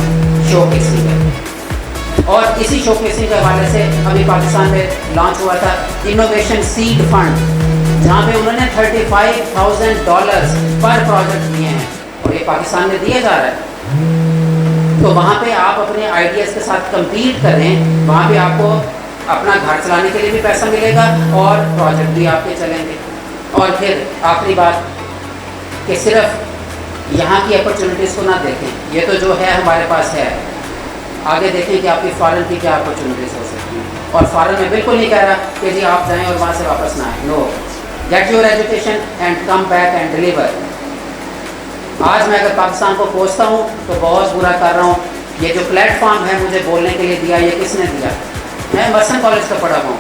शो केसिंग है। और इसी शो केसिंग के हवाले से अभी पाकिस्तान में लॉन्च हुआ था इनोवेशन सीड फंड, जहाँ पे उन्होंने $35,000 पर प्रोजेक्ट दिए हैं और ये पाकिस्तान में दिया जा रहा है। तो वहाँ पे आप अपने आइडियाज़ के साथ compete करें, वहाँ पे आपको अपना घर चलाने के लिए भी पैसा मिलेगा और प्रोजेक्ट भी आपके चलेंगे। और फिर आखिरी बात कि सिर्फ यहाँ की अपॉर्चुनिटीज़ को ना देखें, ये तो जो है हमारे पास है, आगे देखें कि आपकी फ़ॉरेन की क्या अपॉर्चुनिटीज़ हो सकती हैं। और फ़ॉरेन में बिल्कुल नहीं कह रहा कि जी आप जाएं और वहाँ से वापस ना आए, no, get your education and come back and deliver. आज मैं अगर पाकिस्तान को कोसता हूँ तो बहुत बुरा कर रहा हूँ। ये जो प्लेटफॉर्म है मुझे बोलने के लिए दिया, ये किसने दिया? मैं मर्सन कॉलेज का पढ़ा हूँ,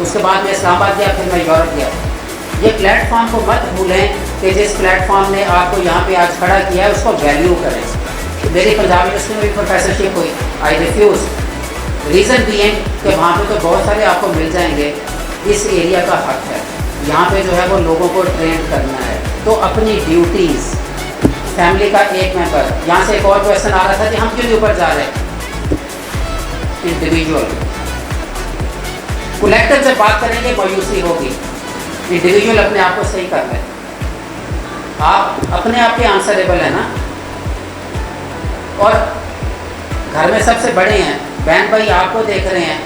उसके बाद मैं इस्लामाबाद गया, फिर मैं यूरोप गया। ये प्लेटफॉर्म को मत भूलें कि जिस प्लेटफॉर्म ने आपको यहाँ पे आज खड़ा किया है उसको वैल्यू करें। मेरी पंजाब यूनिवर्सिटी में भी प्रोफेसरशिप हुई, आई रिफ्यूज़, रीज़न बीइंग कि वहाँ पे तो बहुत सारे आपको मिल जाएंगे, इस एरिया का हक है, यहाँ पे जो है वो लोगों को ट्रेन करना है। तो अपनी ड्यूटीज़, फैमिली का एक मेंबर, यहाँ से एक और क्वेश्चन आ रहा था कि हम क्यों ऊपर जा रहे हैं? इंडिविजुअल, कलेक्टिव जब बात करेंगे मायूसी होगी, इंडिविजुअल अपने आप को सही कर ले। आप अपने आप के आंसरेबल है ना। और घर में सबसे बड़े हैं, बहन भाई आपको देख रहे हैं,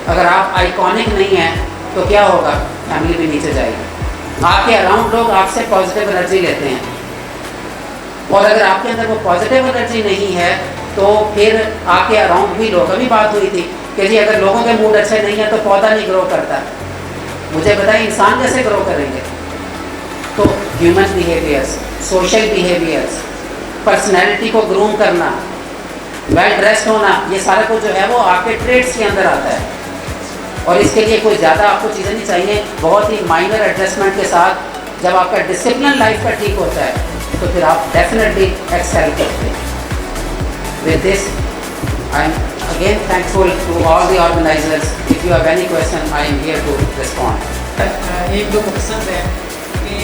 अगर आप आइकॉनिक नहीं हैं तो क्या होगा? फैमिली भी नीचे जाएगी। आपके अराउंड लोग आपसे पॉजिटिव एनर्जी लेते हैं और अगर आपके अंदर वो पॉजिटिव एनर्जी नहीं है तो फिर आपके अराउंड भी लोग, अभी बात हुई थी कि जी अगर लोगों के मूड अच्छे नहीं है तो पौधा नहीं ग्रो करता। मुझे बताइए इंसान कैसे ग्रो करेंगे? तो human behaviours, social behaviours, personality को ग्रूम करना, वेल ड्रेस्ड होना, ये सारा कुछ जो है वो आपके ट्रेड्स के अंदर आता है। और इसके लिए कोई ज़्यादा आपको चीज़ें नहीं चाहिए, बहुत ही माइनर एडजस्टमेंट के साथ जब आपका डिसिप्लिन लाइफ का ठीक होता है तो फिर आप डेफिनेटली एक्सेल करते हैं। With this I am again thankful to all the organizers. If you have any question I am here to respond. एक दो क्वेश्चन है कि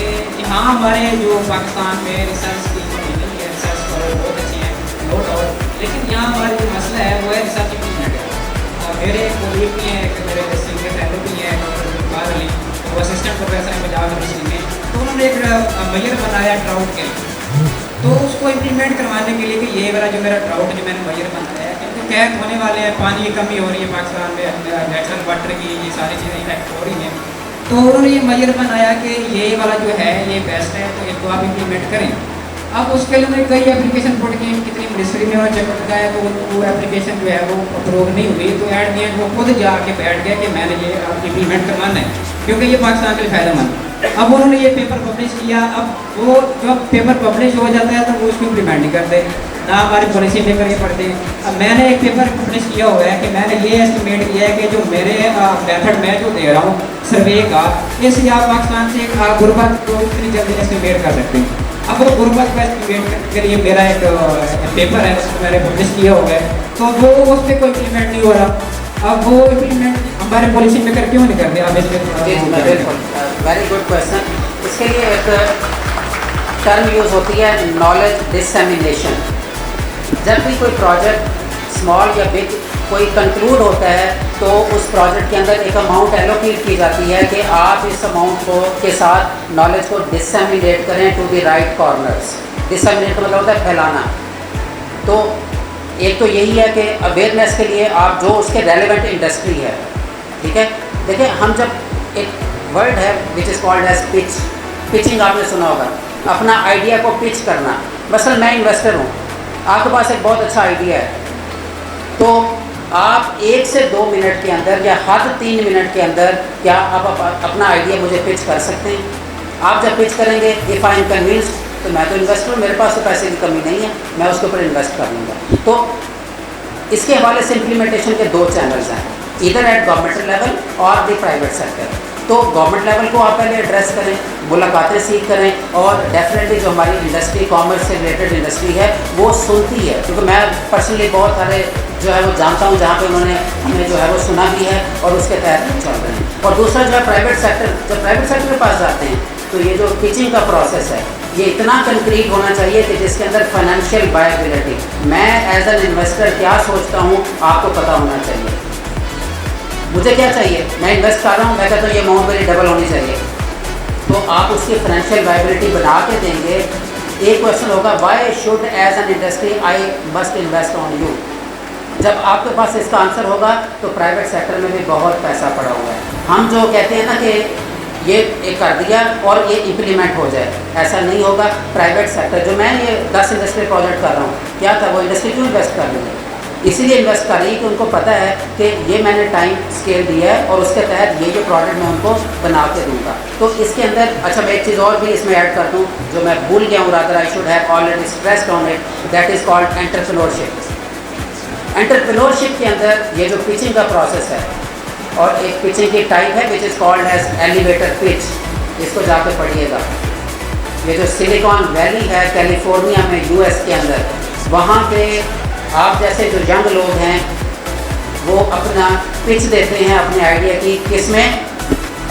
यहाँ हमारे जो पाकिस्तान में रिसर्च की कमी है, रिसर्च स्कॉलर बहुत अच्छी हैं, नो डाउट, लेकिन यहाँ हमारा जो मसला है वो है रिसर्च इम्प्लीमेंट। मेरे कोलीग भी हैं, मेरे सीनियर फेलो भी हैं, डॉक्टर इकबाल अली, वो असिस्टेंट प्रोफेसर हैं पंजाब यूनिवर्सिटी में, तो उन्होंने एक मेजर बनाया ट्राउट के लिए, तो उसको इम्प्लीमेंट करवाने के लिए कि ये वाला जो मेरा ट्राउट जो मैंने मेजर बनाया है, क्योंकि कैद होने वाले हैं, पानी की कमी हो रही है पाकिस्तान में, नेचुरल वाटर की ये सारी चीज़ें इफेक्ट हो रही हैं, तो उन्होंने ये मेजर बनाया कि ये वाला जो है ये बेस्ट है, तो इसको आप इम्प्लीमेंट करें। अब उसके लिए कई एप्लीकेशन पुट की, कितनी मिनिस्ट्री में और चक्कर लगाया तो वो एप्लीकेशन जो है वो अप्रूव नहीं हुई, तो एट दी एंड वो खुद जाके बैठ गया कि मैंने ये इम्प्लीमेंट करवाना है क्योंकि ये पाकिस्तान के लिए फ़ायदेमंद। अब उन्होंने ये पेपर पब्लिश किया, अब वो जब पेपर पब्लिश हो जाता है तो वो उसको इम्प्लीमेंट नहीं करते, ना हमारी पॉलिसी पेपर ये पढ़ते हैं। अब मैंने एक पेपर पब्लिश किया हुआ है कि मैंने ये एस्टिमेट किया है कि जो मेरे मेथड मैं जो दे रहा हूँ सर्वे का, इससे आप पाकिस्तान से गुर्बत को इतनी जल्दी एस्टिमेट कर सकते हैं। अब वो गुर्बत को एस्टिमेट के लिए मेरा एक पेपर है, उसको मैंने पब्लिश किया हुआ है, तो वो उस पर कोई इम्प्लीमेंट नहीं हो रहा। अब वो इम्प्लीमेंट हमारे पॉलिसी मेकर क्यों नहीं करते? आप इसमें बिल्कुल वेरी गुड क्वेश्चन। इसके लिए एक टर्म यूज़ होती है नॉलेज डिससेमिनेशन। जब भी कोई प्रोजेक्ट स्मॉल या बिग कोई कंक्लूड होता है तो उस प्रोजेक्ट के अंदर एक अमाउंट एलोकेट की जाती है कि आप इस अमाउंट को के साथ नॉलेज को डिससेमिनेट करें टू द राइट कॉर्नर्स। डिससेमिनेट का मतलब होता है फैलाना। तो एक तो यही है कि अवेयरनेस के लिए आप जो उसके रेलेवेंट इंडस्ट्री है, ठीक है। देखिए हम जब एक वर्ड है which is called as pitch, pitching आपने सुना होगा, अपना आइडिया को पिच करना। मसलन मैं इन्वेस्टर हूँ, आपके पास एक बहुत अच्छा आइडिया है, तो आप 1 से 2 मिनट के अंदर या हद 3 मिनट के अंदर क्या आप अपना आइडिया मुझे पिच कर सकते हैं? आप जब पिच करेंगे, इफ़ आई एम कन्विंस्ड, तो मैं तो इन्वेस्टर हूँ, मेरे पास तो पैसे की कमी नहीं है, मैं उसके ऊपर इन्वेस्ट कर लूँगा। तो इसके हवाले से इम्प्लीमेंटेशन के 2 चैनल्स हैं, इधर एट गवर्नमेंट लेवल और द प्राइवेट सेक्टर। तो गवर्नमेंट लेवल को आप पहले एड्रेस करें, मुलाकातें सीख करें, और डेफिनेटली जो हमारी इंडस्ट्री कॉमर्स से रिलेटेड इंडस्ट्री है वो सुनती है, क्योंकि मैं पर्सनली बहुत सारे जो है वो जानता हूँ जहाँ पे उन्होंने हमें जो है वो सुना भी है और उसके तहत चल रहे हैं। और दूसरा जो है प्राइवेट सेक्टर, जब प्राइवेट सेक्टर के पास जाते हैं तो ये जो पिचिंग का प्रोसेस है ये इतना कंक्रीट होना चाहिए कि जिसके अंदर फाइनेंशियल वायबिलिटी, मैं एज एन इन्वेस्टर क्या सोचता हूँ आपको पता होना चाहिए। मुझे क्या चाहिए, मैं इन्वेस्ट कर रहा हूँ, मैं कहता हूँ ये अमाउंट मेरी डबल होनी चाहिए, तो आप उसकी फाइनेंशियल वायबिलिटी बना के देंगे। एक क्वेश्चन होगा, why should as an industry I must invest on you. जब आपके पास इसका आंसर होगा तो प्राइवेट सेक्टर में भी बहुत पैसा पड़ा हुआ है। हम जो कहते हैं ना कि ये एक कर दिया और ये इम्प्लीमेंट हो जाए, ऐसा नहीं होगा। प्राइवेट सेक्टर, जो मैं ये 10 इंडस्ट्रियल प्रोजेक्ट कर रहा हूँ, क्या था वो इंडस्ट्री क्यों इन्वेस्ट कर रही है? इसीलिए इन्वेस्ट कर रही है कि उनको पता है कि ये मैंने टाइम स्केल दिया है और उसके तहत ये जो प्रोडक्ट मैं उनको बना के दूँगा। तो इसके अंदर अच्छा मैं एक चीज़ और भी इसमें ऐड कर दूँ जो मैं भूल गया हूँ, rather I should have already stressed on it, that is called entrepreneurship. Entrepreneurship के अंदर ये जो पिचिंग का प्रोसेस है, और एक पिचिंग की टाइप है which is called as elevator pitch, इसको जाके पढ़िएगा। ये जो सिलिकॉन वैली है कैलिफोर्निया में यूएस के अंदर, वहाँ पे आप जैसे जो यंग लोग हैं वो अपना पिच देते हैं अपने आइडिया की, किसमें?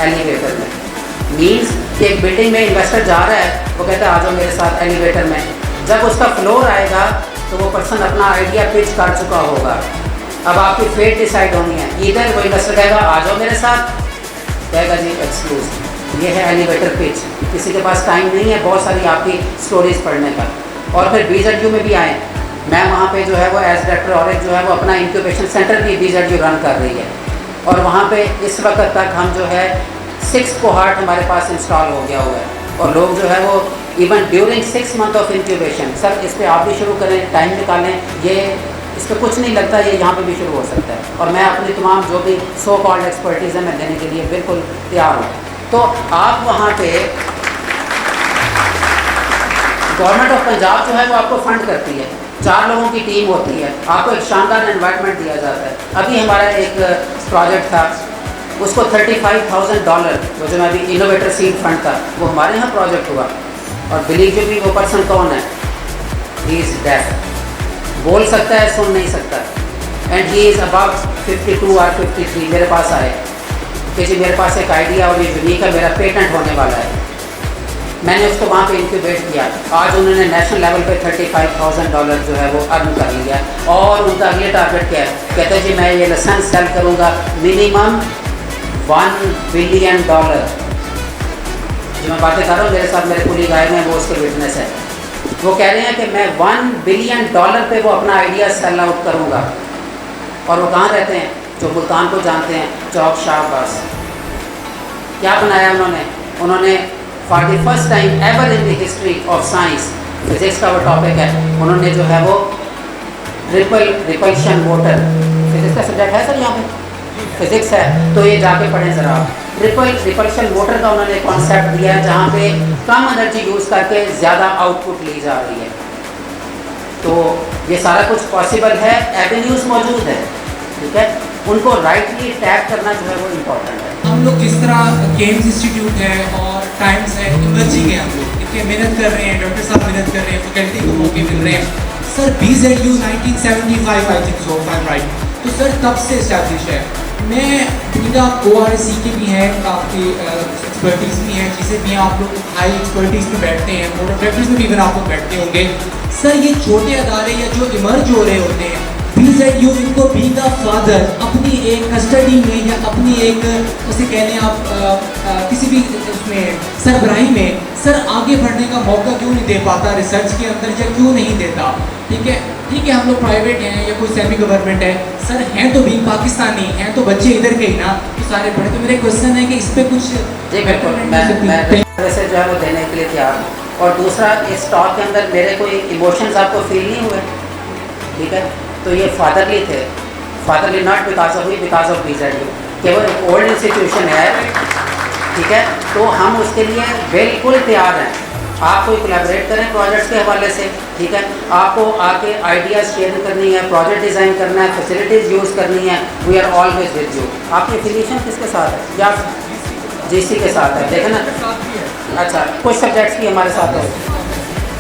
एलिवेटर में। मीन्स कि एक बिल्डिंग में इन्वेस्टर जा रहा है, वो कहता है आ जाओ मेरे साथ एलिवेटर में। जब उसका फ्लोर आएगा तो वो पर्सन अपना आइडिया पिच कर चुका होगा। अब आपकी फेट डिसाइड होनी है, इधर वो इन्वेस्टर कहेगा आ जाओ मेरे साथ, कहेगा जी एक्सक्लूसिव। ये है एलिवेटर पिच। किसी के पास टाइम नहीं है बहुत सारी आपकी स्टोरीज पढ़ने का। और फिर BZU में भी आए, मैं वहाँ पे जो है वो एज डायरेक्टर, और एक जो है वो अपना इंक्यूबेशन सेंटर भी BZU रन कर रही है, और वहाँ पे इस वक्त तक हम जो है 6 कोहार्ट हमारे पास इंस्टॉल हो गया हुआ है, और लोग जो है वो even during 6 month of incubation, sir इस पर आप भी शुरू करें, टाइम निकालें, ये इस पर कुछ नहीं लगता, ये यहाँ पे भी शुरू हो सकता है। और मैं अपनी तमाम जो भी सो कॉल्ड एक्सपर्टीज़ है मैं देने के लिए बिल्कुल तैयार हूँ। तो आप वहाँ पे गवर्नमेंट ऑफ पंजाब जो है वो आपको फंड करती है, 4 लोगों की टीम होती है, आपको एक शानदार एनवायरनमेंट दिया जाता है। अभी हमारा एक प्रोजेक्ट था, उसको $35,000, वो जो मैं अभी इनोवेटर सीड फंड था, वो हमारे यहाँ प्रोजेक्ट हुआ। और बिलीव यू भी वो पर्सन कौन है? ही इज़ डेफ, बोल सकता है, सुन नहीं सकता, एंड ही इज़ अबाउट 52 और 53। मेरे पास आए कि जी मेरे पास एक आइडिया और ये यूनिक है, मेरा पेटेंट होने वाला है। मैंने उसको वहाँ पे इंक्यूबेट किया। आज उन्होंने नेशनल लेवल पे $35,000 जो है वो अर्न कर लिया, और उनका अगले टारगेट क्या है? कहते हैं जी मैं ये लाइसेंस सेल करूँगा मिनिमम $1 बिलियन। जो मैं बातें कर रहा हूँ, मेरे साथ मेरे कुलीग आए हैं, वो उसके विटनेस है। वो कह रहे हैं कि मैं $1 बिलियन पे वो अपना आइडिया सेल आउट करूँगा। और वो कहाँ रहते हैं? जो मुल्तान को जानते हैं, चौक शाहबाज। क्या बनाया उन्होंने? उन्होंने for the first time ever in the history of science physics का वो टॉपिक है, उन्होंने जो है वो रिपल्शन मोटर, फिज़िक्स का सब्जेक्ट है सर यहाँ पे, फिज़िक्स है, तो ये जाके पढ़ें ज़रा आप। रिपल्शन मोटर का उन्होंने कॉन्सेप्ट दिया है जहाँ पे कम एनर्जी यूज़ करके ज़्यादा आउटपुट ली जा रही है। तो ये सारा कुछ पॉसिबल है, एवेन्यूज़ मौजूद है, ठीक है, उनको राइटली टैग करना जो है वो इम्पोर्टेंट है। हम लोग जिस तरह गेम्स इंस्टीट्यूट है और टाइम्स है, इमर्जिंग है, हम लोग इतने मेहनत कर रहे हैं, डॉक्टर साहब मेहनत कर रहे हैं, फैकल्टी को मौके मिल रहे हैं। Sir BZU 1975 I think so, I am right, तो सर तब से इस्टेब्लिश है। मैं मेरा ORC के भी हैं, आपकी एक्सपर्टीज़ भी हैं, चीज़ें भी हैं, आप लोग हाई एक्सपर्टीज़ में बैठते हैं, बोर्ड ऑफ डायरेक्टर्स में भी इवन आप लोग बैठते होंगे। सर ये छोटे अदारे या जो इमर्ज हो रहे होते हैं, BZU इनको बी द फादर अपनी एक कस्टडी में या अपनी एक उसे कह लें आप किसी भी उसमें सरबराही में सर आगे बढ़ने का मौका क्यों नहीं दे पाता रिसर्च के अंदर, या क्यों नहीं देता? ठीक है हम लोग प्राइवेट हैं या कोई सेमी गवर्नमेंट है, सर हैं तो भी पाकिस्तानी हैं, तो बच्चे इधर के ही ना, तो सारे पढ़े। तो मेरा क्वेश्चन है कि इस पर कुछ जी बिल्कुल, मैं वैसे जो है वो देने के लिए तैयार हूँ। और दूसरा, इस टॉक के अंदर मेरे कोई इमोशंस आपको फील नहीं हुए, ठीक है, तो ये फादरली थे, fatherly not because of me, because of BZU, कि वो एक ओल्ड इंस्टीट्यूशन है, ठीक है, तो हम उसके लिए बिल्कुल तैयार हैं। आप कोई कोलैबोरेट करें प्रोजेक्ट्स के हवाले से, ठीक है, आपको आके आइडियाज़ शेयर करनी है, प्रोजेक्ट डिज़ाइन करना है, फैसिलिटीज़ यूज़ करनी है, we are always with you. आपकी एफिलिएशन किसके साथ है? या GC के साथ है, देखें ना। अच्छा, कुछ सब्जेक्ट्स की हमारे साथ है,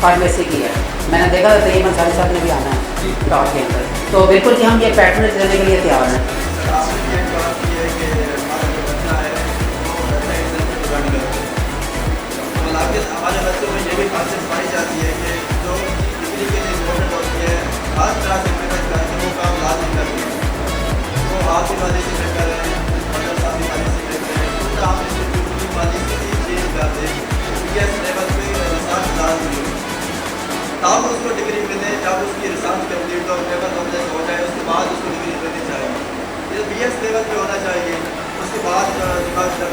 फार्मेसी की है, मैंने देखा था तकरीबन सारे साथ में भी आना है टॉक के अंदर, तो बिल्कुल जी हम ये पैटर्न देने के लिए तैयार हैं। हमारे बच्चों में ये भी खासियत पाई जाती है कि जो डिग्री के लिए इम्पोर्टेंट होती है, हर तरह से मेहनत करके वो काम लाजमी करते हैं। वो आप ही वाले से कर रहे हैं, मतलब साथी वाले से करते हैं, तो आप इंस्टीट्यूट की पॉलिसी भी चेंज कर दें, BS लेवल पे रिसर्च लाजमी हो, तब उसको डिग्री मिले। जब उसकी रिसर्च कंप्लीट हो, पेपर कम्प्लीट हो जाए, उसके बाद उसको डिग्री मिलनी चाहिए। ये BS लेवल पे होना चाहिए। उसके बाद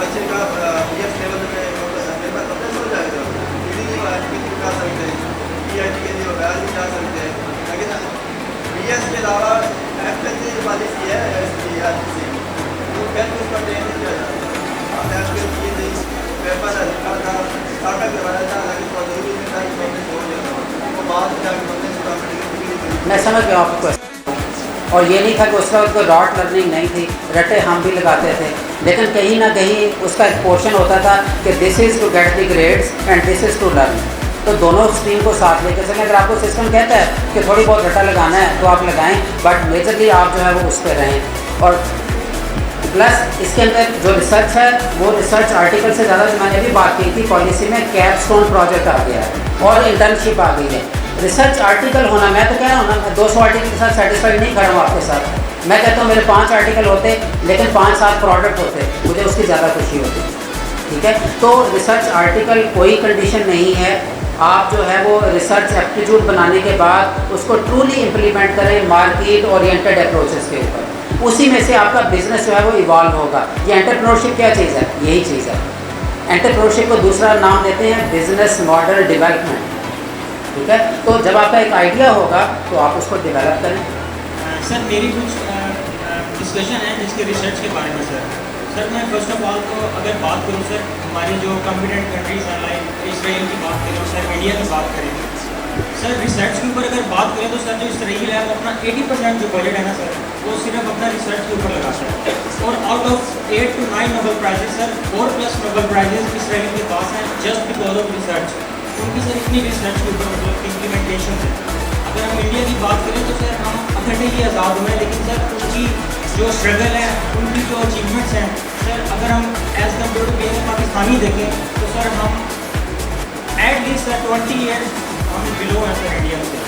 बच्चे का BS लेवल में पेपर कम्प्लीट हो जाएगा, एडमिशन कर सकते हैं, PhD के लिए वैल भी जा सकते हैं। लेकिन BS के अलावा FL की पॉलिसी है SPRC, तो फिर उसका ट्रेनिंग किया जाता है। अब FL की नहीं पेपर लिखा था, स्टार्टअप करवाया था, लेकिन जरूरी नहीं था कि पब्लिश हो जाता, वो बाद में जाकर पब्लिश। मैं समझ गया आपको, और ये नहीं था कि उस वक्त कोई डॉट लर्निंग नहीं थी, रटे हम भी लगाते थे, लेकिन कहीं ना कहीं उसका एक पोर्शन होता था कि this is to get the grades and this is to learn, तो दोनों स्ट्रीम को साथ लेकर चलें। अगर आपको सिस्टम कहता है कि थोड़ी बहुत रटा लगाना है तो आप लगाएं, बट मेजरली आप जो है वो उस पर रहें। और प्लस इसके अंदर जो रिसर्च है वो रिसर्च आर्टिकल से ज़्यादा, मैंने भी बात की थी पॉलिसी में, कैपस्टोन प्रोजेक्ट आ गया है और इंटर्नशिप आ गई है। रिसर्च आर्टिकल होना, मैं तो कह रहा हूँ ना, मैं 200 आर्टिकल के साथ सेटिस्फाइड नहीं खड़ा हूँ आपके साथ। मैं कहता हूँ मेरे 5 आर्टिकल होते, लेकिन 5-7 प्रोडक्ट होते, मुझे उसकी ज़्यादा खुशी होती, ठीक है। तो रिसर्च आर्टिकल कोई कंडीशन नहीं है, आप जो है वो रिसर्च एप्टीट्यूड बनाने के बाद उसको ट्रूली इम्प्लीमेंट करें मार्केट ओरिएंटेड अप्रोचेस के ऊपर, उसी में से आपका बिजनेस जो है वो इवॉल्व होगा। ये एंटरप्रेन्योरशिप क्या चीज़ है? यही चीज़ है। एंटरप्रेन्योरशिप को दूसरा नाम देते हैं बिजनेस मॉडल डेवलपमेंट, ठीक है। तो जब आपका एक आइडिया होगा तो आप उसको डेवलप करें। सर मेरी कुछ डिस्कशन है जिसके रिसर्च के बारे में। सर मैं फर्स्ट ऑफ ऑल तो अगर बात करूँ सर, हमारी जो कॉम्पिटेंट कंट्रीज़ हैं, लाइक इसराइल की बात करें, सर इंडिया की बात करें, सर रिसर्च के ऊपर अगर बात करें तो सर जो इसराइल है वो अपना 80% जो बजट है ना सर, वो सिर्फ अपना रिसर्च के ऊपर लगाता है। और out of 8 to 9 Nobel prizes sir 4+ Nobel prizes Israel के पास हैं जस्ट बिकॉज ऑफ रिसर्च। उनकी सर इतनी रिसर्च के ऊपर मतलब इम्प्लीमेंटेशन है। अगर हम इंडिया की बात करें तो सर हम अखंडली आज़ाद हुए, लेकिन सर उनकी जो स्ट्रगल है, उनकी जो अचीवमेंट्स हैं सर, अगर हम as compare to being Pakistani देखें तो सर हम एटलीस्ट सर 20 ईयर्स हम बिलो हैं सर इंडिया से।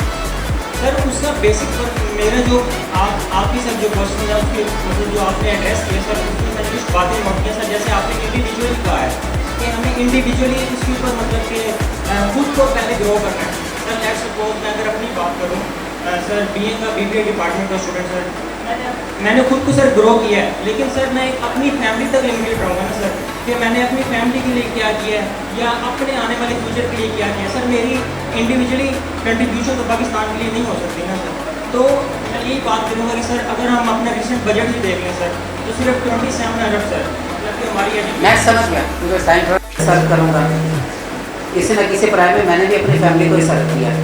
सर उसका बेसिक पर मेरा जो आपकी सर जो क्वेश्चन है उसके मतलब जो आपने एड्रेस किया सर, उसमें मैंने कुछ बातें नोट किया सर, जैसे आपने इंडिविजुअली कहा है कि हमें इंडिविजुअली इसके ऊपर मतलब कि खुद को पहले ग्रो करना है। सर लेट्स सपोज मैं अगर अपनी बात करूँ सर, बीइंग का BBA डिपार्टमेंट का स्टूडेंट सर, मैंने खुद को सर ग्रो किया है, लेकिन सर मैं अपनी फैमिली तक लिमिटेड रहूँगा ना सर, कि मैंने अपनी फैमिली के लिए क्या किया है या अपने आने वाले फ्यूचर के लिए क्या किया है। सर मेरी इंडिविजुअली कंट्रीब्यूशन तो पाकिस्तान के लिए नहीं हो सकती ना सर। तो मैं यही बात करूँगा कि सर अगर हम अपना रिसेंट बजट भी देख लें सर, तो सिर्फ 27 अरब सर, मतलब कि हमारी मैं समझ गया, क्योंकि टाइम सर्व करूँगा किसी न किसी प्राइम में मैंने भी अपनी फैमिली को ही सर्व किया,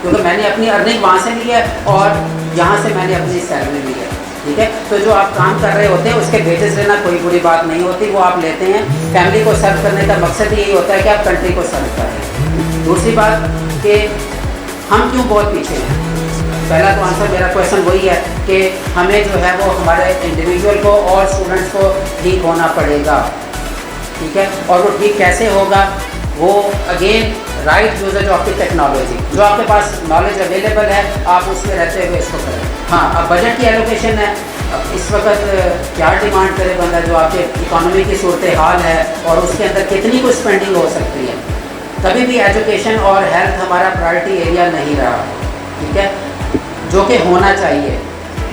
क्योंकि मैंने अपनी अर्निंग वहाँ से ली है और यहाँ से मैंने अपनी सैलरी ली है। ठीक है, तो जो आप काम कर रहे होते हैं उसके वेजेस लेना कोई बुरी बात नहीं होती, वो आप लेते हैं। फैमिली को सर्व करने का मकसद यही होता है कि आप कंट्री को सर्व करें। दूसरी बात कि हम क्यों बहुत पीछे हैं, पहला तो आंसर मेरा क्वेश्चन वही है कि हमें जो है वो हमारे इंडिविजुअल को और स्टूडेंट्स को ठीक होना पड़ेगा। ठीक है, और वो ठीक कैसे होगा, वो again right usages of the technology, जो आपके पास नॉलेज अवेलेबल है आप उसमें रहते हुए इसको करें। हाँ, अब बजट की एलोकेशन है, अब इस वक्त क्या डिमांड करे बंदा, जो आपके इकोनॉमी की सूरत हाल है और उसके अंदर कितनी कुछ स्पेंडिंग हो सकती है। कभी भी एजुकेशन और हेल्थ हमारा प्रायोरिटी एरिया नहीं रहा, ठीक है, जो कि होना चाहिए।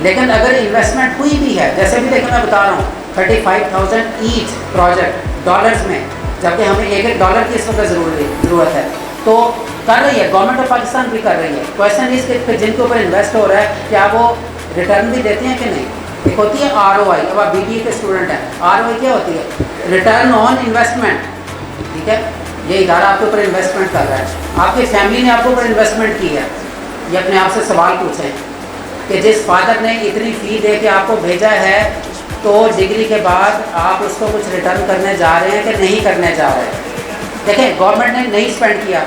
लेकिन अगर इन्वेस्टमेंट हुई भी है, जैसे भी देखो मैं बता रहा हूँ 35,000 ईच प्रोजेक्ट डॉलर्स में, जबकि हमें $1 की इस वक्त ज़रूरत है, तो कर रही है गवर्नमेंट ऑफ पाकिस्तान भी कर रही है। क्वेश्चन इस कि जिनके ऊपर इन्वेस्ट हो रहा है क्या वो रिटर्न भी देते हैं कि नहीं। एक होती है ROI, अब आप BBA के स्टूडेंट हैं, ROI क्या होती है, रिटर्न ऑन इन्वेस्टमेंट। ठीक है, ये इदारा आपके ऊपर इन्वेस्टमेंट कर रहा है, आपकी फैमिली ने आपके ऊपर इन्वेस्टमेंट की है। ये अपने आप से सवाल पूछें कि जिस फादर ने इतनी फ़ी दे के आपको भेजा है, तो डिग्री के बाद आप उसको कुछ रिटर्न करने जा रहे हैं कि नहीं करने जा रहे हैं। देखें, गवर्नमेंट ने नहीं स्पेंड किया,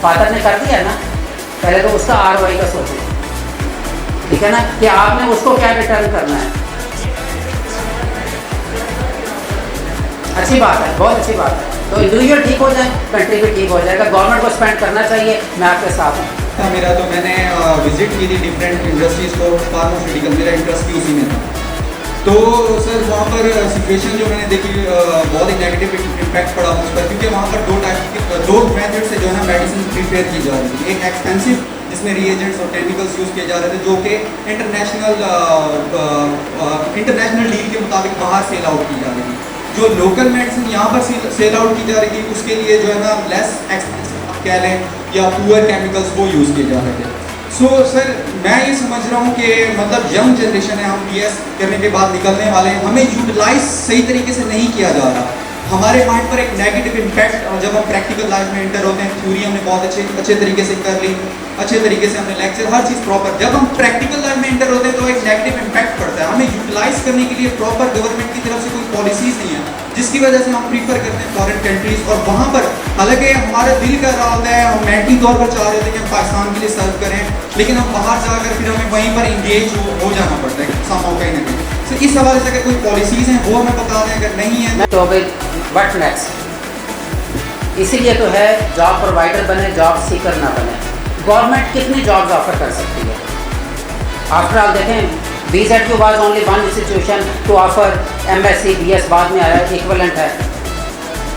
फादर ने कर दिया ना, पहले तो उसका ROI का सोचें, ठीक है ना, कि आपने उसको क्या रिटर्न करना है। अच्छी बात है, बहुत अच्छी बात है। तो इंडिविजुअल ठीक हो जाए, कंट्री भी ठीक हो जाएगा। गवर्नमेंट को स्पेंड करना चाहिए, मैं आपके साथ हूँ। मेरा तो मैंने विजिट की थी डिफरेंट इंडस्ट्रीज़ को, फार्मास्यूटिकल, मेरा इंटरेस्ट भी उसी में था। तो सर वहाँ पर सिचुएशन जो मैंने देखी बहुत ही नेगेटिव इम्पैक्ट पड़ा मुझ पर, क्योंकि वहाँ पर दो मेथड से जो है ना मेडिसिन प्रिपेयर की जा रही थी। एक एक्सपेंसिव जिसमें रिएजेंट्स और केमिकल्स यूज़ किए जा रहे थे, जो कि इंटरनेशनल डील के मुताबिक बाहर सेल आउट की जा रही थी। जो लोकल मेडिसिन यहाँ पर सेल आउट की जा रही थी, उसके लिए जो है ना लेस एक्सपेंसिव कह लें या पुअर केमिकल्स वो यूज़ किए जा रहे थे। सो सर मैं ये समझ रहा हूँ कि मतलब यंग जनरेशन है, हम BS करने के बाद निकलने वाले हैं, हमें यूटिलाइज सही तरीके से नहीं किया जा रहा। हमारे माइंड पर एक नेगेटिव इम्पैक्ट, और जब हम प्रैक्टिकल लाइफ में एंटर होते हैं, थ्योरी हमने बहुत अच्छे तरीके से कर ली, अच्छे तरीके से हमने लेक्चर हर चीज़ प्रॉपर, जब हम प्रैक्टिकल लाइफ में एंटर होते हैं तो एक नेगेटिव इम्पैक्ट पड़ता है। हमें यूटिलाइज करने के लिए प्रॉपर गवर्नमेंट की तरफ से कोई पॉलिसीज़ नहीं है, जिसकी वजह से हम प्रीफर करते हैं फॉरेन कंट्रीज़। और वहाँ पर हालांकि हमारा दिल कर रहा होता है, हम मेंटली तौर पर चाह रहे थे कि हम पाकिस्तान के लिए सर्व करें, लेकिन हम बाहर जाकर फिर हमें वहीं पर इंगेज हो जाना पड़ता है समाओ कहीं ना कहीं। तो इस हवाले से अगर कोई पॉलिसीज़ हैं वो हमें बता दें, अगर नहीं है तो बट नेक्स्ट, इसीलिए तो है जॉब प्रोवाइडर बने, जॉब सीकर ना बने। गवर्नमेंट कितनी जॉब्स ऑफर कर सकती है। आफ्टर ऑल देखें, BZQ was only one institution to offer MSc BS, बाद में आया, इक्वलेंट है।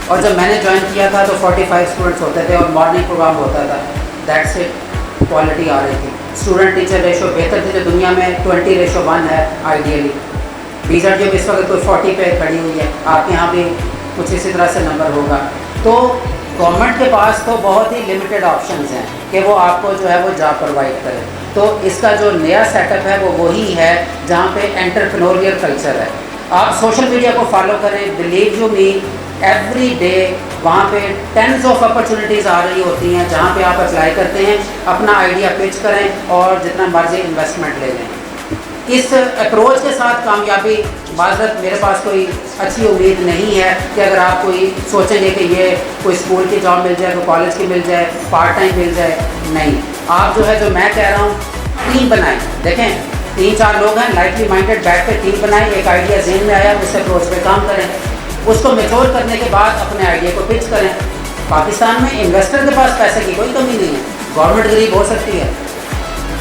और जब मैंने ज्वाइन किया था तो 45 स्टूडेंट्स होते थे और मॉर्निंग प्रोग्राम होता था। दैट्स इट, क्वालिटी आ रही थी, स्टूडेंट टीचर रेशो बेहतर थी, जो दुनिया में 20:1 है आइडियली। BZQ इस वक्त कोई 40 पे खड़ी हुई है, आपके यहाँ भी कुछ इसी तरह से नंबर होगा। तो गवर्नमेंट के पास तो बहुत ही लिमिटेड ऑप्शंस हैं कि वो आपको जो है वो जॉब प्रोवाइड करे। तो इसका जो नया सेटअप है वो वही है जहाँ पे एंटरप्रेन्योरियल कल्चर है। आप सोशल मीडिया को फॉलो करें, believe you me, every day वहाँ पे टेंस ऑफ अपॉर्चुनिटीज़ आ रही होती हैं, जहाँ पे आप अप्लाई करते हैं, अपना आइडिया पिच करें और जितना मर्जी इन्वेस्टमेंट ले लें। इस अप्रोच के साथ कामयाबी, बाज़त मेरे पास कोई अच्छी उम्मीद नहीं है कि अगर आप कोई सोचेंगे कि ये कोई स्कूल की जॉब मिल जाए, कोई कॉलेज की मिल जाए, पार्ट टाइम मिल जाए, नहीं। आप जो है, जो मैं कह रहा हूँ, टीम बनाएं। देखें, 3-4 लोग हैं लाइटली माइंडेड, बैठ कर टीम बनाएं, एक आइडिया जेन में आया उस अप्रोच पे काम करें, उसको मेच्योर करने के बाद अपने आइडिया को पिच करें। पाकिस्तान में इन्वेस्टर के पास पैसे की कोई कमी नहीं है, गवर्नमेंट गरीब हो सकती है,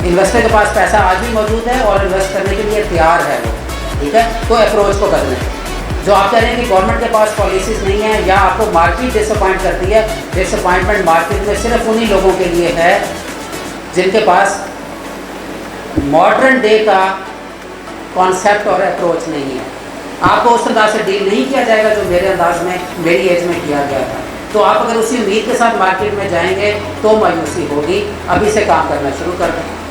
इन्वेस्टर के पास पैसा आज भी मौजूद है और इन्वेस्ट करने के लिए तैयार है वो, ठीक है। तो अप्रोच को बदलें। जो आप कह रहे हैं कि गवर्नमेंट के पास पॉलिसीज़ नहीं है या आपको मार्केट डिसअपॉइंट करती है, डिसअपॉइंटमेंट मार्केट में सिर्फ उन्हीं लोगों के लिए है जिनके पास मॉडर्न डे का कॉन्सेप्ट और अप्रोच नहीं है। आपको उस अंदाज से डील नहीं किया जाएगा जो मेरे अंदाज में मेरी एज में किया गया था। तो आप अगर उसी उम्मीद के साथ मार्केट में जाएंगे तो मायूसी होगी। अभी से काम करना शुरू कर दें।